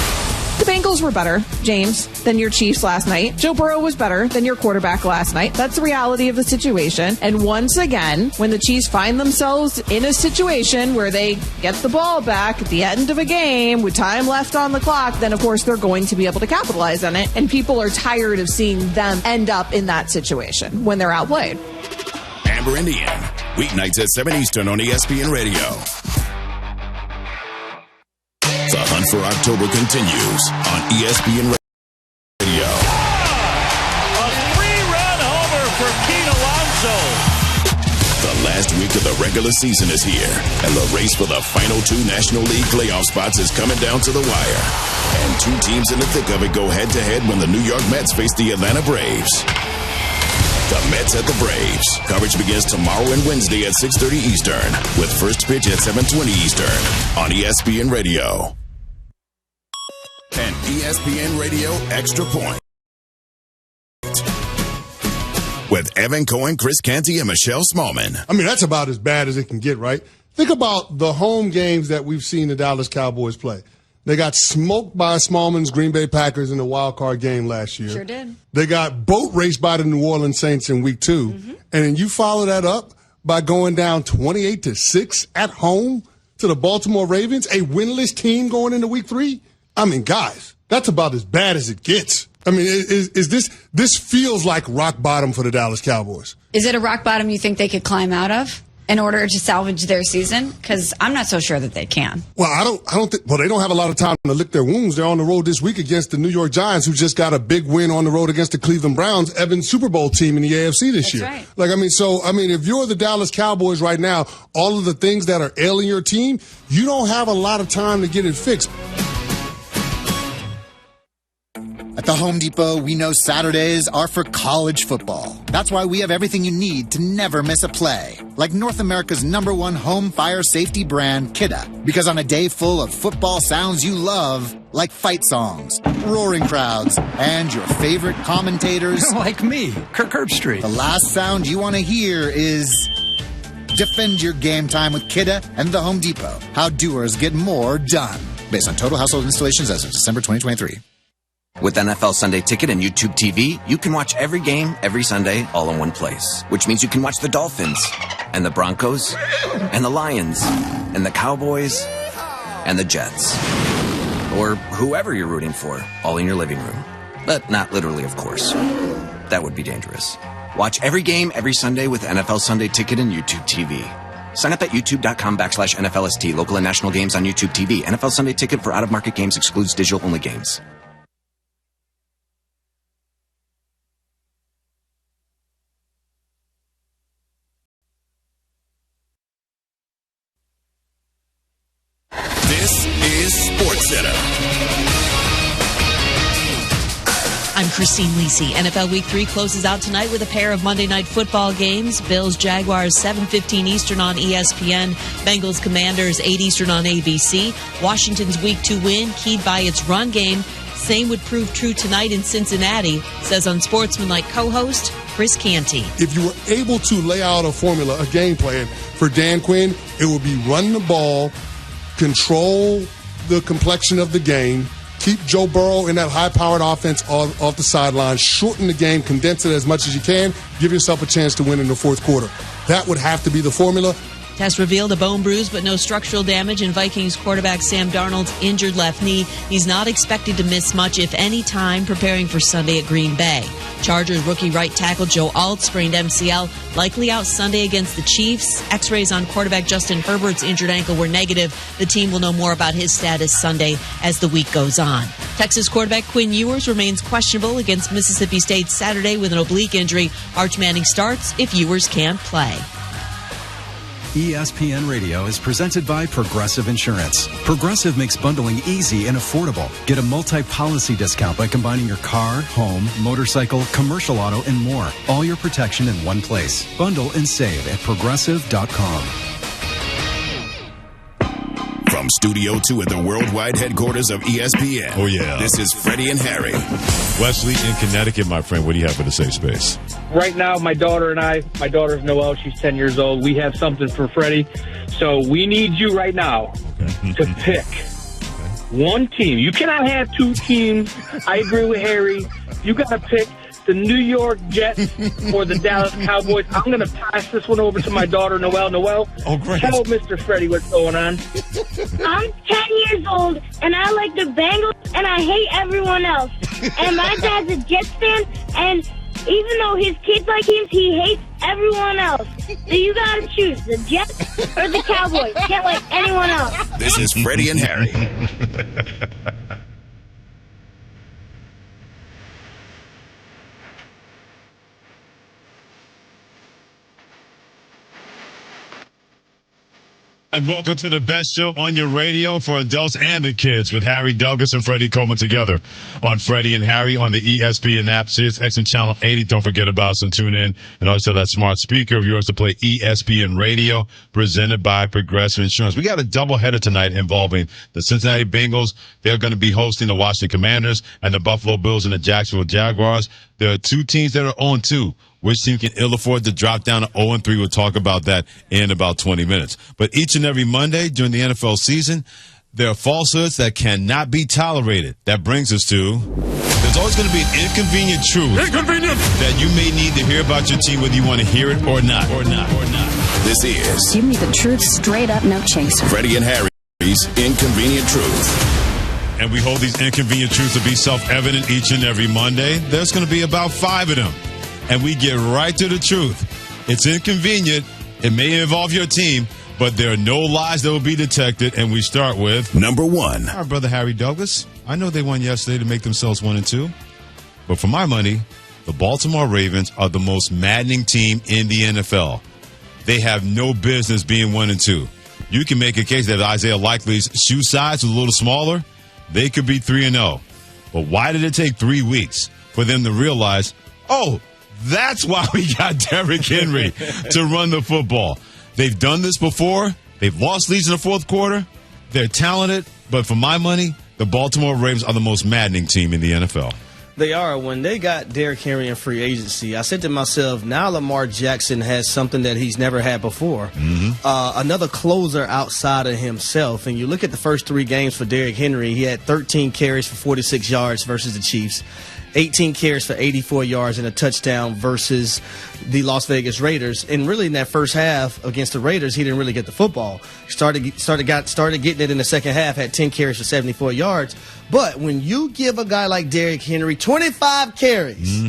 The Bengals were better, James, than your Chiefs last night. Joe Burrow was better than your quarterback last night. That's the reality of the situation. And once again, when the Chiefs find themselves in a situation where they get the ball back at the end of a game with time left on the clock, then of course they're going to be able to capitalize on it. And people are tired of seeing them end up in that situation when they're outplayed. Amber and Ian, weeknights at 7 Eastern on ESPN Radio. The hunt for October continues on ESPN Radio. A three-run homer for Pete Alonso. The last week of the regular season is here, and the race for the final two National League playoff spots is coming down to the wire. And two teams in the thick of it go head-to-head when the New York Mets face the Atlanta Braves. The Mets at the Braves. Coverage begins tomorrow and Wednesday at 6:30 Eastern, with first pitch at 7:20 Eastern on ESPN Radio. And ESPN Radio Extra Point. With Evan Cohen, Chris Canty, and Michelle Smallman. I mean, that's about as bad as it can get, right? Think about the home games that we've seen the Dallas Cowboys play. They got smoked by Smallman's Green Bay Packers in the wild card game last year. Sure did. They got boat raced by the New Orleans Saints in week 2. Mm-hmm. And then you follow that up by going down 28-6 at home to the Baltimore Ravens, a winless team going into week 3. I mean, guys, that's about as bad as it gets. I mean, is this feels like rock bottom for the Dallas Cowboys. Is it a rock bottom you think they could climb out of in order to salvage their season? Because I'm not so sure that they can. Well, I don't think. Well, they don't have a lot of time to lick their wounds. They're on the road this week against the New York Giants, who just got a big win on the road against the Cleveland Browns, Evan's Super Bowl team in the AFC this year. Right. If you're the Dallas Cowboys right now, all of the things that are ailing your team, you don't have a lot of time to get it fixed. At the Home Depot, we know Saturdays are for college football. That's why we have everything you need to never miss a play. Like North America's #1 home fire safety brand, Kidda. Because on a day full of football sounds you love, like fight songs, roaring crowds, and your favorite commentators... like me, Kirk Herbstreit. The last sound you want to hear is... Defend your game time with Kidda and the Home Depot. How doers get more done. Based on total household installations as of December 2023. With NFL Sunday Ticket and YouTube TV, you can watch every game, every Sunday, all in one place. Which means you can watch the Dolphins, and the Broncos, and the Lions, and the Cowboys, and the Jets. Or whoever you're rooting for, all in your living room. But not literally, of course. That would be dangerous. Watch every game every Sunday with NFL Sunday Ticket and YouTube TV. Sign up at youtube.com/NFLST. Local and national games on YouTube TV. NFL Sunday Ticket for out-of-market games excludes digital-only games. This is SportsCenter. I'm Christine Lisi. NFL Week 3 closes out tonight with a pair of Monday Night Football games. Bills-Jaguars, 7:15 Eastern on ESPN. Bengals-Commanders, 8 Eastern on ABC. Washington's Week 2 win, keyed by its run game. Same would prove true tonight in Cincinnati, says Unsportsmanlike co-host Chris Canty. If you were able to lay out a formula, a game plan for Dan Quinn, it would be run the ball, control the complexion of the game, keep Joe Burrow in that high-powered offense off the sideline, shorten the game, condense it as much as you can, give yourself a chance to win in the fourth quarter. That would have to be the formula. Test revealed a bone bruise but no structural damage in Vikings quarterback Sam Darnold's injured left knee. He's not expected to miss much, if any, time preparing for Sunday at Green Bay. Chargers rookie right tackle Joe Alt sprained MCL, likely out Sunday against the Chiefs. X-rays on quarterback Justin Herbert's injured ankle were negative. The team will know more about his status Sunday as the week goes on. Texas quarterback Quinn Ewers remains questionable against Mississippi State Saturday with an oblique injury. Arch Manning starts if Ewers can't play. ESPN Radio is presented by Progressive Insurance. Progressive makes bundling easy and affordable. Get a multi-policy discount by combining your car, home, motorcycle, commercial auto, and more. All your protection in one place. Bundle and save at Progressive.com. From Studio 2 at the worldwide headquarters of ESPN. Oh, yeah. This is Freddie and Harry. Wesley in Connecticut, my friend. What do you have for the safe space? Right now, my daughter's Noelle, she's 10 years old. We have something for Freddie. So we need you right now to pick one team. You cannot have two teams. I agree with Harry. You got to pick the New York Jets or the Dallas Cowboys. I'm going to pass this one over to my daughter, Noelle. Noelle, tell Mr. Freddie what's going on. I'm 10 years old, and I like the Bengals, and I hate everyone else. And my dad's a Jets fan, and even though his kids like him, he hates everyone else. So you got to choose the Jets or the Cowboys. Can't like anyone else. This is Freddie and Harry. And welcome to the best show on your radio for adults and the kids with Harry Douglas and Freddie Coleman together on Freddie and Harry on the ESPN app, Sirius XM Channel 80. Don't forget about us and tune in. And also that smart speaker of yours to play ESPN Radio, presented by Progressive Insurance. We got a doubleheader tonight involving the Cincinnati Bengals. They're going to be hosting the Washington Commanders and the Buffalo Bills and the Jacksonville Jaguars. There are two teams that are 0-2. Which team can ill afford to drop down to 0-3? We'll talk about that in about 20 minutes. But each and every Monday during the NFL season, there are falsehoods that cannot be tolerated. That brings us to, there's always going to be an inconvenient truth that you may need to hear about your team, whether you want to hear it or not. This is Give me the truth straight up, no chaser. Freddie and Harry's Inconvenient Truth. And we hold these inconvenient truths to be self-evident each and every Monday. There's going to be about 5 of them. And we get right to the truth. It's inconvenient. It may involve your team, but there are no lies that will be detected. And we start with number 1. Our brother Harry Douglas. I know they won yesterday to make themselves 1-2. But for my money, the Baltimore Ravens are the most maddening team in the NFL. They have no business being 1-2. You can make a case that Isaiah Likely's shoe size was a little smaller. They could be 3-0. But why did it take 3 weeks for them to realize, oh, that's why we got Derrick Henry to run the football? They've done this before. They've lost leads in the fourth quarter. They're talented. But for my money, the Baltimore Ravens are the most maddening team in the NFL. They are. When they got Derrick Henry in free agency, I said to myself, now Lamar Jackson has something that he's never had before. Another closer outside of himself. And you look at the first 3 games for Derrick Henry, he had 13 carries for 46 yards versus the Chiefs. 18 carries for 84 yards and a touchdown versus the Las Vegas Raiders. And really in that first half against the Raiders, he didn't really get the football. Started getting it in the second half, had 10 carries for 74 yards. But when you give a guy like Derrick Henry 25 carries,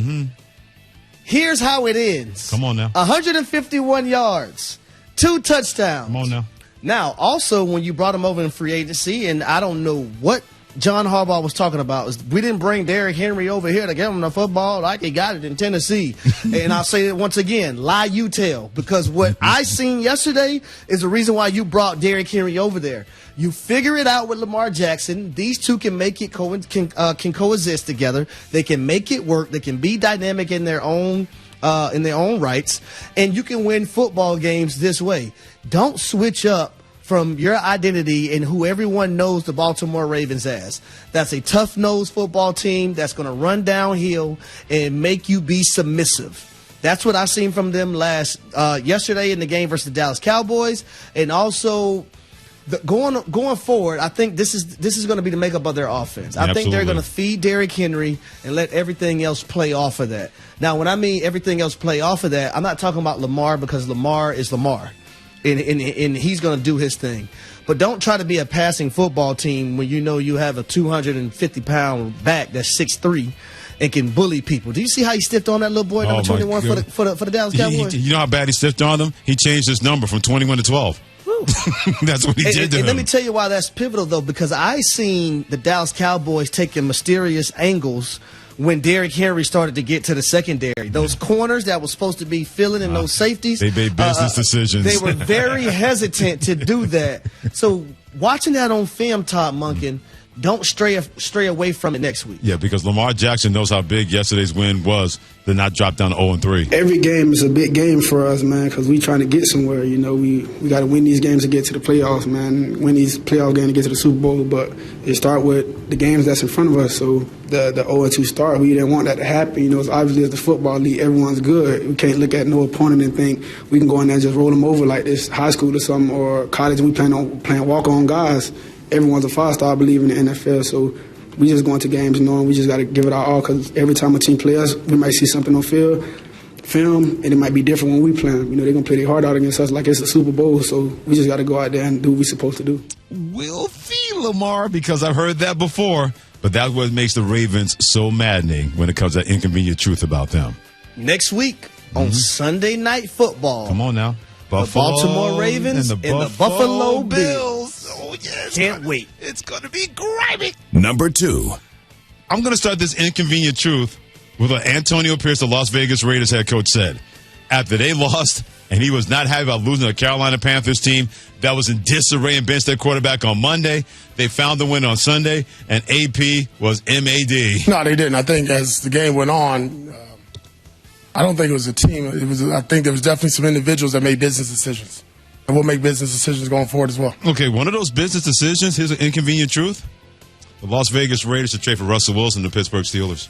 Here's how it ends. Come on now. 151 yards, 2 touchdowns. Come on now. Now, also, when you brought him over in free agency, and I don't know what John Harbaugh was talking about, is we didn't bring Derrick Henry over here to give him the football like he got it in Tennessee. And I'll say it once again, lie you tell, because what I seen yesterday is the reason why you brought Derrick Henry over there. You figure it out with Lamar Jackson. These two can make it can coexist together. They can make it work. They can be dynamic in their own rights, and you can win football games this way. Don't switch up from your identity and who everyone knows the Baltimore Ravens as. That's a tough-nosed football team that's going to run downhill and make you be submissive. That's what I seen from them yesterday in the game versus the Dallas Cowboys, and also going forward. I think this is going to be the makeup of their offense. I think they're going to feed Derrick Henry and let everything else play off of that. Now, when I mean everything else play off of that, I'm not talking about Lamar, because Lamar is Lamar. And he's going to do his thing. But don't try to be a passing football team when you know you have a 250-pound back that's 6'3" and can bully people. Do you see how he stiffed on that little boy, number 21, for the Dallas Cowboys? You know how bad he stiffed on him? He changed his number from 21 to 12. That's what he did to him. Let me tell you why that's pivotal, though, because I seen the Dallas Cowboys taking mysterious angles when Derrick Henry started to get to the secondary. Those corners that was supposed to be filling in those safeties. They made business decisions. They were very hesitant to do that. So watching that on film, Todd Monken, don't stray away from it next week. Yeah, because Lamar Jackson knows how big yesterday's win was to not drop down to 0-3. Every game is a big game for us, man, because we trying to get somewhere. You know, we got to win these games to get to the playoffs, man. Win these playoff games to get to the Super Bowl. But it start with the games that's in front of us. So the 0-2 start, we didn't want that to happen. You know, it's obviously as the football league, everyone's good. We can't look at no opponent and think we can go in there and just roll them over like this high school or something, or college. We playing walk-on guys. Everyone's a five-star, I believe, in the NFL. So we just going to games knowing we just got to give it our all, because every time a team plays us, we might see something on film, and it might be different when we play them. You know, they're going to play their heart out against us like it's a Super Bowl. So we just got to go out there and do what we're supposed to do. We'll see, Lamar, because I've heard that before. But that's what makes the Ravens so maddening when it comes to that inconvenient truth about them. Next week on Sunday Night Football. Come on now. The Baltimore Ravens and the Buffalo Bills. Oh, yes. Can't wait. It's going to be grimy. Number 2. I'm going to start this inconvenient truth with what Antonio Pierce, the Las Vegas Raiders head coach, said. After they lost, and he was not happy about losing to the Carolina Panthers team that was in disarray and benched their quarterback on Monday. They found the win on Sunday, and AP was MAD. No, they didn't. I think as the game went on, I don't think it was a team. I think there was definitely some individuals that made business decisions. And we'll make business decisions going forward as well. Okay, one of those business decisions, here's an inconvenient truth. The Las Vegas Raiders should trade for Russell Wilson to the Pittsburgh Steelers.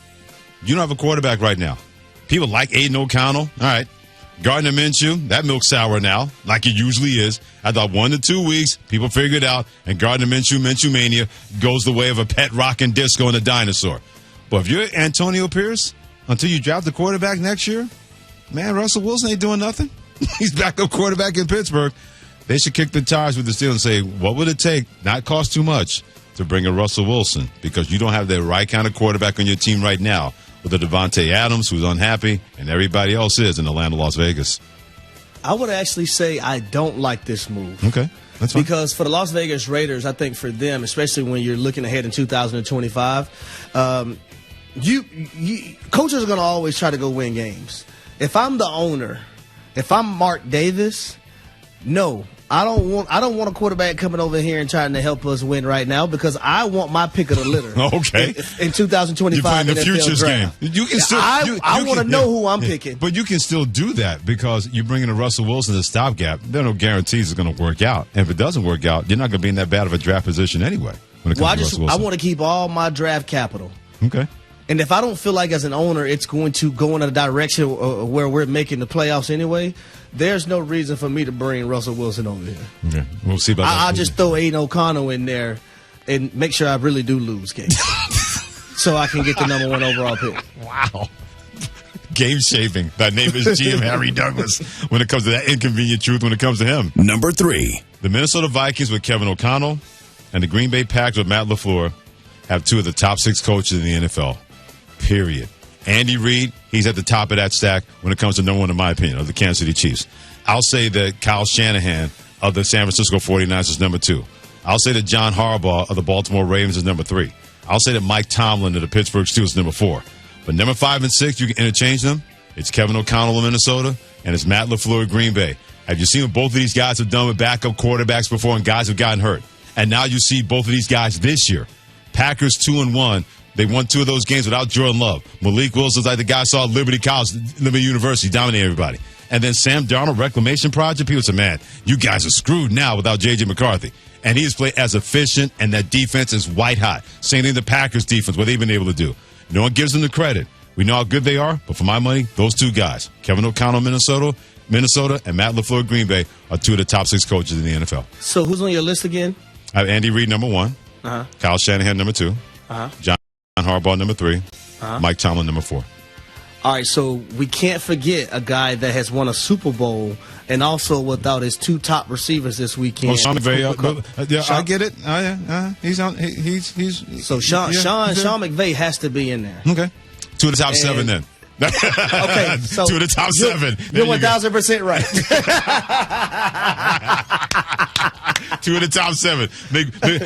You don't have a quarterback right now. People like Aiden O'Connell. All right. Gardner Minshew, that milk's sour now, like it usually is. I thought 1 to 2 weeks, people figured it out, and Gardner Minshew mania goes the way of a pet rock and disco and a dinosaur. But if you're Antonio Pierce, until you draft the quarterback next year, man, Russell Wilson ain't doing nothing. He's backup quarterback in Pittsburgh. They should kick the tires with the Steelers and say, what would it take, not cost too much, to bring a Russell Wilson? Because you don't have the right kind of quarterback on your team right now with the Devontae Adams, who's unhappy, and everybody else is in Atlanta, Las Vegas. I would actually say I don't like this move. Okay. That's fine. Because for the Las Vegas Raiders, I think for them, especially when you're looking ahead in 2025, coaches are going to always try to go win games. If I'm the owner, if I'm Mark Davis, no, I don't want a quarterback coming over here and trying to help us win right now, because I want my pick of the litter. Okay. In 2025, you're playing the NFL futures draft. game. You can still. I want to know who I'm picking. But you can still do that because you're bringing a Russell Wilson as a stopgap. There are no guarantees it's going to work out. And if it doesn't work out, you're not going to be in that bad of a draft position anyway. When it comes to Russell Wilson. I want to keep all my draft capital. Okay. And if I don't feel like as an owner it's going to go in a direction where we're making the playoffs anyway, there's no reason for me to bring Russell Wilson over here. Okay. We'll see about that. I'll just throw Aiden O'Connell in there and make sure I really do lose games so I can get the number 1 overall pick. Wow. Game shaving. That name is GM Harry Douglas when it comes to that inconvenient truth when it comes to him. Number 3. The Minnesota Vikings with Kevin O'Connell and the Green Bay Packers with Matt LaFleur have 2 of the top 6 coaches in the NFL. Period. Andy Reid, he's at the top of that stack when it comes to number one, in my opinion, of the Kansas City Chiefs. I'll say that Kyle Shanahan of the San Francisco 49ers is number 2. I'll say that John Harbaugh of the Baltimore Ravens is number 3. I'll say that Mike Tomlin of the Pittsburgh Steelers is number 4. But number 5 and 6, you can interchange them. It's Kevin O'Connell of Minnesota, and it's Matt LaFleur of Green Bay. Have you seen what both of these guys have done with backup quarterbacks before and guys have gotten hurt? And now you see both of these guys this year. Packers 2-1. They won 2 of those games without Jordan Love. Malik Wilson's like the guy saw at Liberty College, Liberty University, dominate everybody. And then Sam Darnold, Reclamation Project, people say, man, you guys are screwed now without J.J. McCarthy. And he has played as efficient, and that defense is white hot. Same thing the Packers defense, what they've been able to do. No one gives them the credit. We know how good they are, but for my money, those 2 guys, Kevin O'Connell, Minnesota, and Matt LaFleur, Green Bay, are 2 of the top 6 coaches in the NFL. So who's on your list again? I have Andy Reid, number 1. Kyle Shanahan, number 2. John Harbaugh, number 3. Mike Tomlin, number 4. All right, so we can't forget a guy that has won a Super Bowl and also without his 2 top receivers this weekend. Oh, Sean McVay. Yeah, I get it. He's on. He's so Sean McVay has to be in there. Okay, 2 of the top 7 then. Okay, so 2 of the top 7. You're 1,000% right. 2 of the top 7.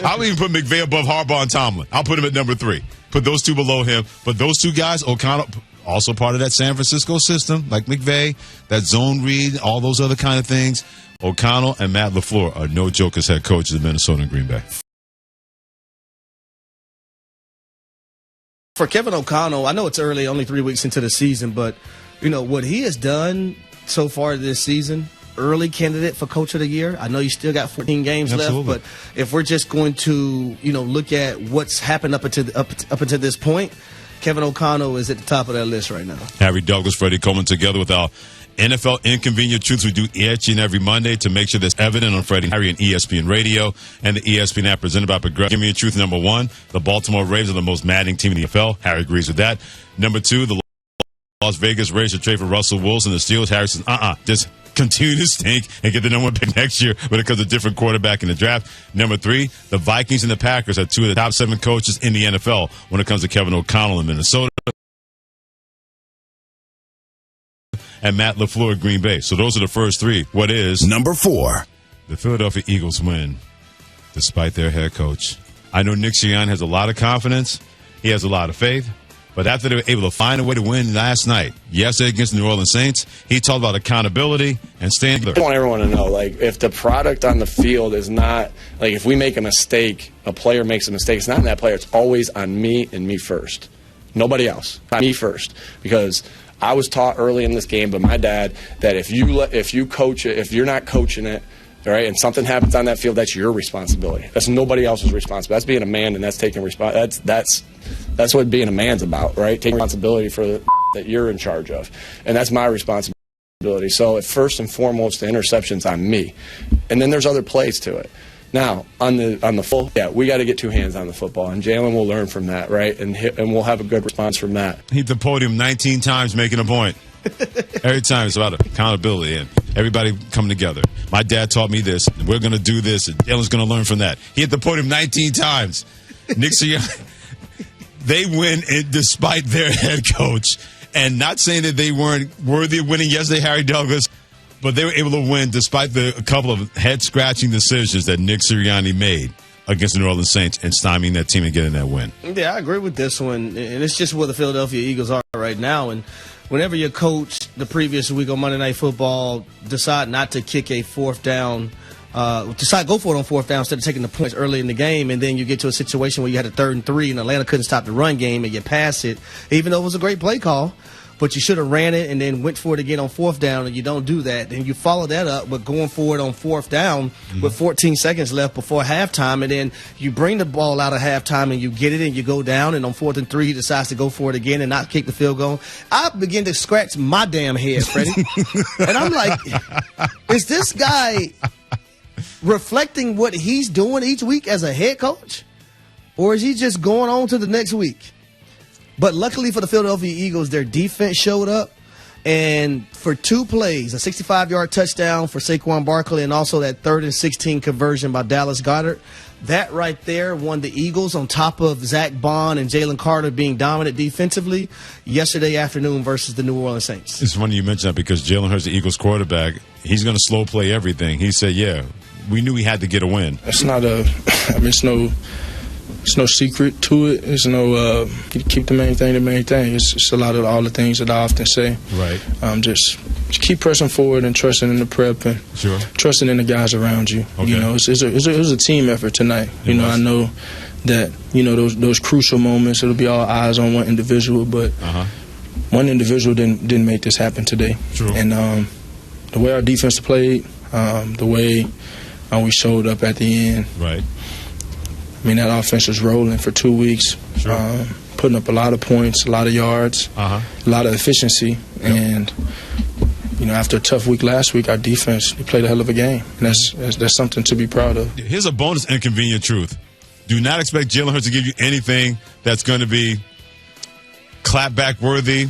I'll even put McVay above Harbaugh and Tomlin. I'll put him at number 3. Put those 2 below him. But those 2 guys, O'Connell, also part of that San Francisco system, like McVay, that zone read, all those other kind of things. O'Connell and Matt LaFleur are no joke as head coaches of Minnesota and Green Bay. For Kevin O'Connell, I know it's early, only 3 weeks into the season, but what he has done so far this season, early candidate for Coach of the Year. I know you still got 14 games left, but if we're just going to look at what's happened up until this point, Kevin O'Connell is at the top of that list right now. Harry Douglas, Freddie Coleman together with our NFL Inconvenient Truths. We do each and every Monday to make sure that's evident on Freddie and Harry and ESPN Radio and the ESPN app presented by Progressive. Inconvenient Truth number 1, the Baltimore Ravens are the most maddening team in the NFL. Harry agrees with that. Number 2, the Las Vegas Raiders should trade for Russell Wilson. The Steelers, Harry says, just continue to stink and get the number 1 pick next year when it comes to a different quarterback in the draft. Number 3, the Vikings and the Packers are 2 of the top 7 coaches in the NFL when it comes to Kevin O'Connell in Minnesota and Matt LaFleur at Green Bay. So those are the first 3. What is number 4? The Philadelphia Eagles win despite their head coach. I know Nick Sirianni has a lot of confidence. He has a lot of faith. But after they were able to find a way to win last night, yesterday against the New Orleans Saints, he talked about accountability and staying together. I want everyone to know, if the product on the field is not, if we make a mistake, a player makes a mistake, it's not on that player. It's always on me and me first. Nobody else. Me first. Because I was taught early in this game by my dad that if you coach it, if you're not coaching it, all right, and something happens on that field, that's your responsibility. That's nobody else's responsibility. That's being a man, and that's taking that's what being a man's about, right? Taking responsibility for that you're in charge of, and that's my responsibility. So, first and foremost, the interception's on me, and then there's other plays to it. Now, on the full, we got to get 2 hands on the football, and Jalen will learn from that, right? And we'll have a good response from that. He hit the podium 19 times making a point. Every time it's about accountability and everybody coming together. My dad taught me this. And we're going to do this, and Jalen's going to learn from that. He hit the podium 19 times. Nick Sirianni, they win despite their head coach. And not saying that they weren't worthy of winning yesterday, Harry Douglas, but they were able to win despite a couple of head-scratching decisions that Nick Sirianni made against the New Orleans Saints and stymieing that team and getting that win. Yeah, I agree with this one. And it's just where the Philadelphia Eagles are right now. And whenever your coach the previous week on Monday Night Football decide not to kick a 4th down, decide go for it on 4th down instead of taking the points early in the game, and then you get to a situation where you had a 3rd and 3 and Atlanta couldn't stop the run game and you pass it, even though it was a great play call, but you should have ran it and then went for it again on 4th down, and you don't do that. Then you follow that up with going for it on 4th down with 14 seconds left before halftime, and then you bring the ball out of halftime and you get it and you go down, and on 4th and 3 he decides to go for it again and not kick the field goal. I begin to scratch my damn head, Freddie. And I'm like, is this guy reflecting what he's doing each week as a head coach, or is he just going on to the next week? But luckily for the Philadelphia Eagles, their defense showed up, and for 2 plays, a 65-yard touchdown for Saquon Barkley and also that 3rd and 16 conversion by Dallas Goedert, that right there won the Eagles on top of Zach Bond and Jalen Carter being dominant defensively yesterday afternoon versus the New Orleans Saints. It's funny you mention that because Jalen Hurts, the Eagles quarterback, he's going to slow play everything. He said, yeah, we knew he had to get a win. It's not it's no secret to it. It's no keep the main thing the main thing. It's a lot of all the things that I often say. Right. Just keep pressing forward and trusting in the prep and trusting in the guys around you. Okay. You know, it was a team effort tonight. You know, I know that those crucial moments it'll be all eyes on one individual, but one individual didn't make this happen today. True. And the way our defense played, the way we showed up at the end. Right. I mean, that offense was rolling for 2 weeks, putting up a lot of points, a lot of yards, a lot of efficiency. And, after a tough week last week, our defense, we played a hell of a game. And that's something to be proud of. Here's a bonus inconvenient truth. Do not expect Jalen Hurts to give you anything that's going to be clapback worthy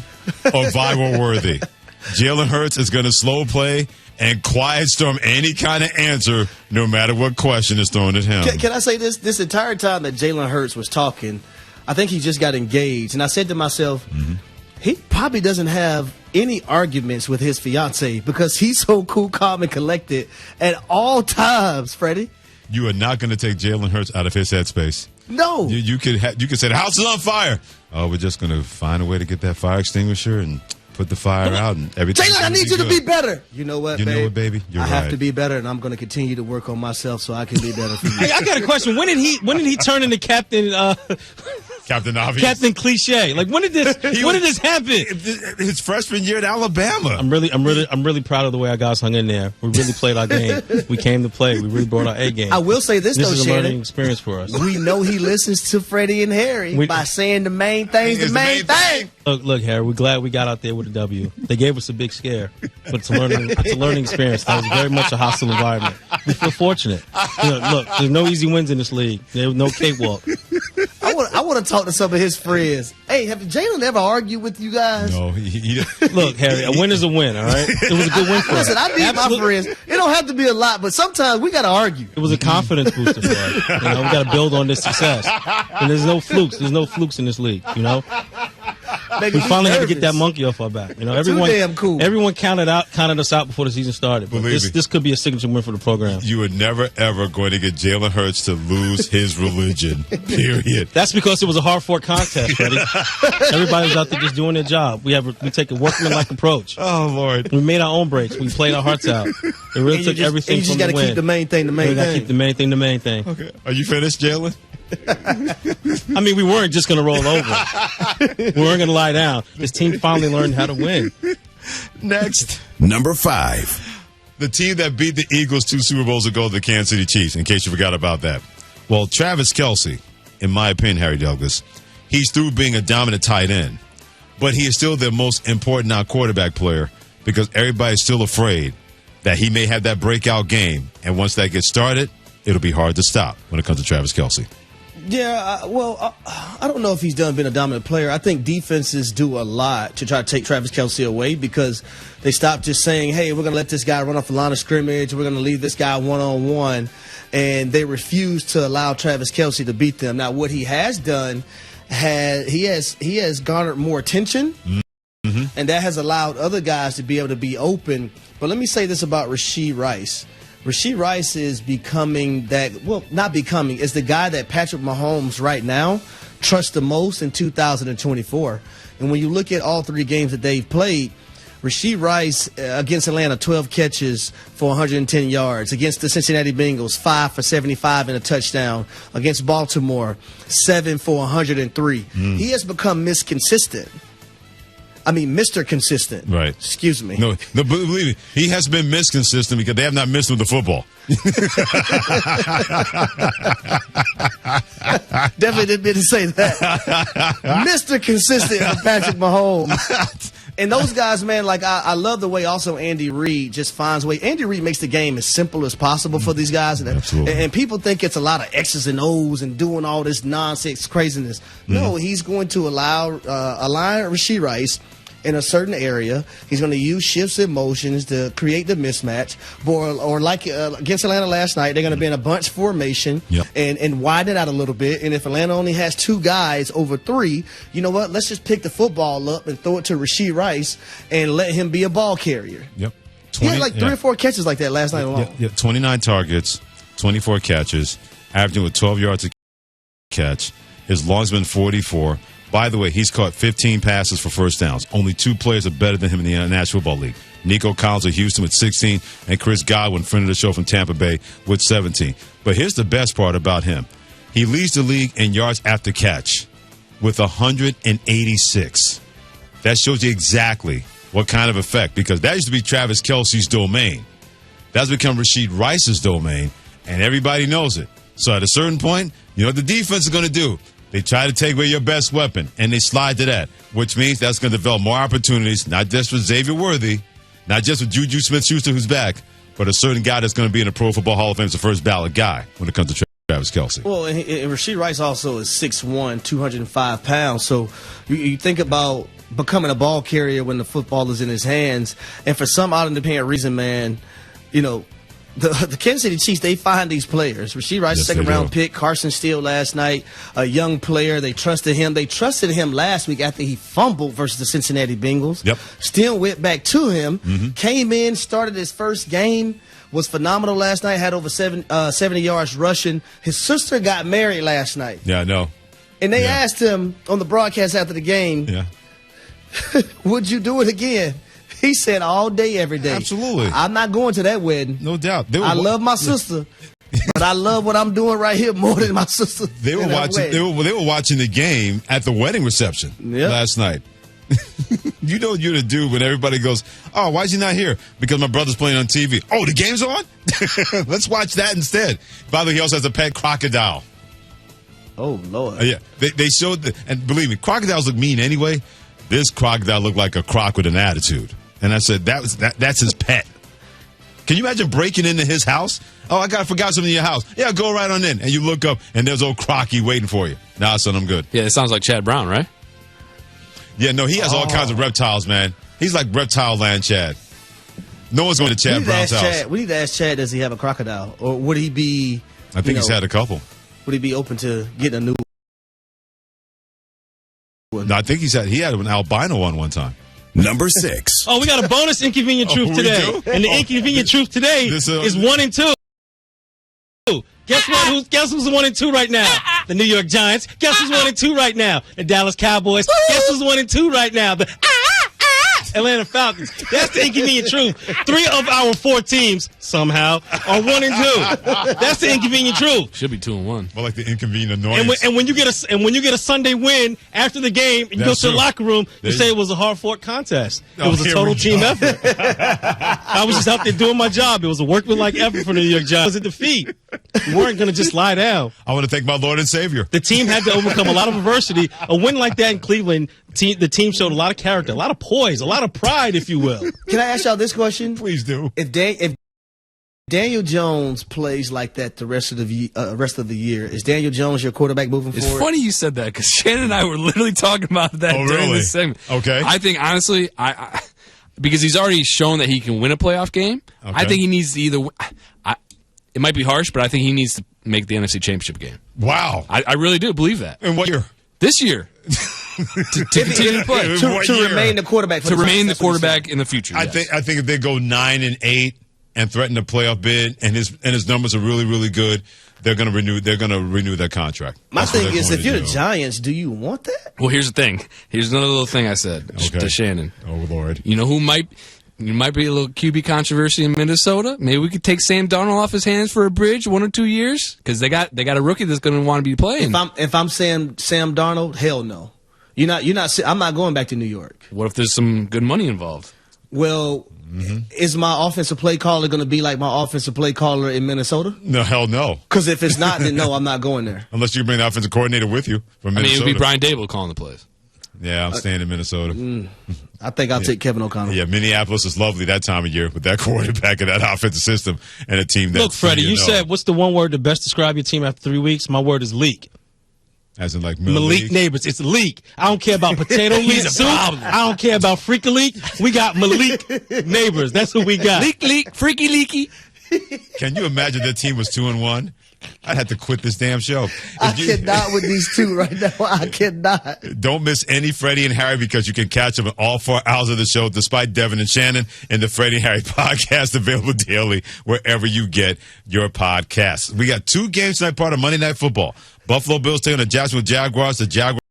or viral worthy. Jalen Hurts is going to slow play and quiet storm any kind of answer, no matter what question is thrown at him. Can I say this? This entire time that Jalen Hurts was talking, I think he just got engaged. And I said to myself, he probably doesn't have any arguments with his fiance because he's so cool, calm, and collected at all times, Freddie. You are not going to take Jalen Hurts out of his headspace. No. You could say the house is on fire. Oh, we're just going to find a way to get that fire extinguisher and put the fire out and everything. Jalen, I need you to be better. You know what, baby? You're I right. have to be better, and I'm going to continue to work on myself so I can be better for you. Hey, I got a question. When did he turn into Captain Obvious? Captain Cliche? Like when did this happen? His freshman year at Alabama. I'm really proud of the way our guys hung in there. We really played our game. We came to play. We really brought our A game. I will say this though, This is a Shannon. learning experience for us. We know he listens to Freddie and Harry by saying the main thing's the main thing. Look, Harry, we're glad we got out there with a W. They gave us a big scare, but it's a learning experience. That was very much a hostile environment. We feel fortunate. Look, there's no easy wins in this league. There's no cakewalk. I want to talk to some of his friends. Hey, have Jalen ever argued with you guys? No. Look, Harry, a win is a win, all right? It was a good win for us. Listen, I need my friends. It don't have to be a lot, but sometimes we got to argue. It was a confidence booster for us. We got to build on this success. And there's no flukes. There's no flukes in this league, We finally had to get that monkey off our back. Everyone, too damn cool. Everyone counted us out before the season started. But this could be a signature win for the program. You were never ever going to get Jalen Hurts to lose his religion. Period. That's because it was a hard fought contest, Freddie. Everybody was out there just doing their job. We take a workmanlike approach. Oh Lord. We made our own breaks. We played our hearts out. It really took everything from the win. You just got to keep the main thing the main thing. Got to keep the main thing the main thing. Okay. Are you finished, Jalen? I mean, we weren't just going to roll over. We weren't going to lie down. This team finally learned how to win. Next. Number 5. The team that beat the Eagles 2 Super Bowls ago, the Kansas City Chiefs, in case you forgot about that. Well, Travis Kelce, in my opinion, Harry Douglas, he's through being a dominant tight end. But he is still their most important non-quarterback player because everybody's still afraid that he may have that breakout game. And once that gets started, it'll be hard to stop when it comes to Travis Kelce. Yeah, I don't know if he's been a dominant player. I think defenses do a lot to try to take Travis Kelce away because they stop just saying, hey, we're going to let this guy run off the line of scrimmage. We're going to leave this guy one-on-one. And they refuse to allow Travis Kelce to beat them. Now, what he has done, he has garnered more attention, and that has allowed other guys to be able to be open. But let me say this about Rashee Rice. Rashee Rice is becoming is the guy that Patrick Mahomes right now trusts the most in 2024. And when you look at all 3 games that they've played, Rashee Rice against Atlanta, 12 catches for 110 yards. Against the Cincinnati Bengals, 5 for 75 and a touchdown. Against Baltimore, 7 for 103. He has become Mr. Consistent. Right. Excuse me. No, believe me, he has been misconsistent because they have not missed with the football. Definitely didn't mean to say that. Mr. Consistent for Patrick Mahomes. And those guys, man, I love the way also Andy Reid just finds a way. Andy Reid makes the game as simple as possible for these guys. And people think it's a lot of X's and O's and doing all this nonsense craziness. No, he's going to align Rashee Rice in a certain area. He's going to use shifts and motions to create the mismatch. Or like against Atlanta last night, they're going to be in a bunch formation and widen it out a little bit. And if Atlanta only has 2 guys over 3, you know what? Let's just pick the football up and throw it to Rashee Rice and let him be a ball carrier. Yep. He had like 3 or 4 catches like that last night alone. Yeah, 29 targets, 24 catches, averaging with 12 yards a catch. His long's been 44. By the way, he's caught 15 passes for first downs. Only 2 players are better than him in the National Football League. Nico Collins of Houston with 16, and Chris Godwin, friend of the show from Tampa Bay, with 17. But here's the best part about him. He leads the league in yards after catch with 186. That shows you exactly what kind of effect, because that used to be Travis Kelce's domain. That's become Rashee Rice's domain, and everybody knows it. So at a certain point, you know what the defense is going to do? They try to take away your best weapon, and they slide to that, which means that's going to develop more opportunities, not just for Xavier Worthy, not just with Juju Smith-Schuster, who's back, but a certain guy that's going to be in the Pro Football Hall of Fame as a first ballot guy when it comes to Travis Kelce. Well, and Rashee Rice also is 6'1", 205 pounds. So you think about becoming a ball carrier when the football is in his hands. And for some out-independent reason, man, you know, the Kansas City Chiefs, they find these players. Rashee Rice, second-round pick. Carson Steele last night, a young player. They trusted him. They trusted him last week after he fumbled versus the Cincinnati Bengals. Yep. Still went back to him. Came in, started his first game. Was phenomenal last night. Had over 70 yards rushing. His sister got married last night. Yeah, I know. And they asked him on the broadcast after the game, would you do it again? He said all day, every day. Absolutely. I'm not going to that wedding. No doubt. I love my sister, but I love what I'm doing right here more than my sister. They were watching. They were watching the game at the wedding reception last night. You know what you're to do when everybody goes, "Oh, why is he not here?" Because my brother's playing on TV. Oh, the game's on? Let's watch that instead. By the way, he also has a pet crocodile. Oh, Lord. Yeah, they showed, and believe me, crocodiles look mean anyway. This crocodile looked like a croc with an attitude. And I said, that's his pet. Can you imagine breaking into his house? Oh, I forgot something in your house. Yeah, go right on in. And you look up, and there's old Crocky waiting for you. Nah, son, I'm good. Yeah, it sounds like Chad Brown, right? Yeah, no, he has all kinds of reptiles, man. He's like Reptile Land Chad. No one's going to Chad Brown's house. We need to ask Chad, does he have a crocodile? Or would he be... I think he's had a couple. Would he be open to getting a new one? No, I think he had an albino one time. Number 6. Oh, we got a bonus inconvenient truth today. And the inconvenient truth today is 1 and 2. Guess what? Guess who's 1 and 2 right now? The New York Giants. Guess who's 1 and 2 right now? The Dallas Cowboys. Guess who's 1 and 2 right now? The Atlanta Falcons. That's the inconvenient truth. 3 of our 4 teams somehow are 1 and 2. That's the inconvenient truth. Should be 2 and 1. More like the inconvenient annoyance. And when you get a Sunday win after the game, and you go to the locker room, you say it was a hard-fought contest. It was a total team effort. I was just out there doing my job. It was a workmanlike effort for the New York Giants. It was a defeat. We weren't going to just lie down. I want to thank my Lord and Savior. The team had to overcome a lot of adversity. A win like that in Cleveland, the team showed a lot of character, a lot of poise, a lot of pride, if you will. Can I ask y'all this question? Please do. If Daniel Jones plays like that the rest of the year, is Daniel Jones your quarterback moving forward? It's funny you said that because Shannon and I were literally talking about that during this segment. Okay. I think, honestly, because he's already shown that he can win a playoff game, I think he needs to either it might be harsh, but I think he needs to make the NFC Championship game. Wow. I really do believe that. In what year? This year. to continue to play. To remain the quarterback. To remain the quarterback in the future. I think if they go 9-8 and threaten the playoff bid, and his numbers are really, really good, they're going to renew that contract. My thing is, if you're the Giants, do you want that? Well, here's the thing. Here's another little thing I said to Shannon. Oh, Lord. You know who might be a little QB controversy in Minnesota? Maybe we could take Sam Darnold off his hands for a bridge 1 or 2 years because they got a rookie that's going to want to be playing. If I'm saying Sam Darnold, hell no. You're not. I'm not going back to New York. What if there's some good money involved? Well, is my offensive play caller going to be like my offensive play caller in Minnesota? No, hell no. Because if it's not, then no, I'm not going there. Unless you bring the offensive coordinator with you from Minnesota. I mean, it would be Brian Dable calling the plays. Yeah, I'm staying in Minnesota. I think I'll take Kevin O'Connell. Yeah, Minneapolis is lovely that time of year with that quarterback and that offensive system and a team that. Look, Freddie, you said, what's the one word to best describe your team after 3 weeks? My word is leak. As in like Malik Neighbors. It's Leak. I don't care about potato leek soup. I don't care about Freaky Leak. We got Malik Neighbors. That's who we got. Leak, Freaky Leaky. Can you imagine their team was 2-1? I'd have to quit this damn show. I cannot with these two right now. I cannot. Don't miss any Freddie and Harry because you can catch them in all 4 hours of the show, despite Devin and Shannon, in the Freddie and Harry podcast, available daily wherever you get your podcasts. We got 2 games tonight, part of Monday Night Football. Buffalo Bills taking the Jacksonville Jaguars. The Jaguars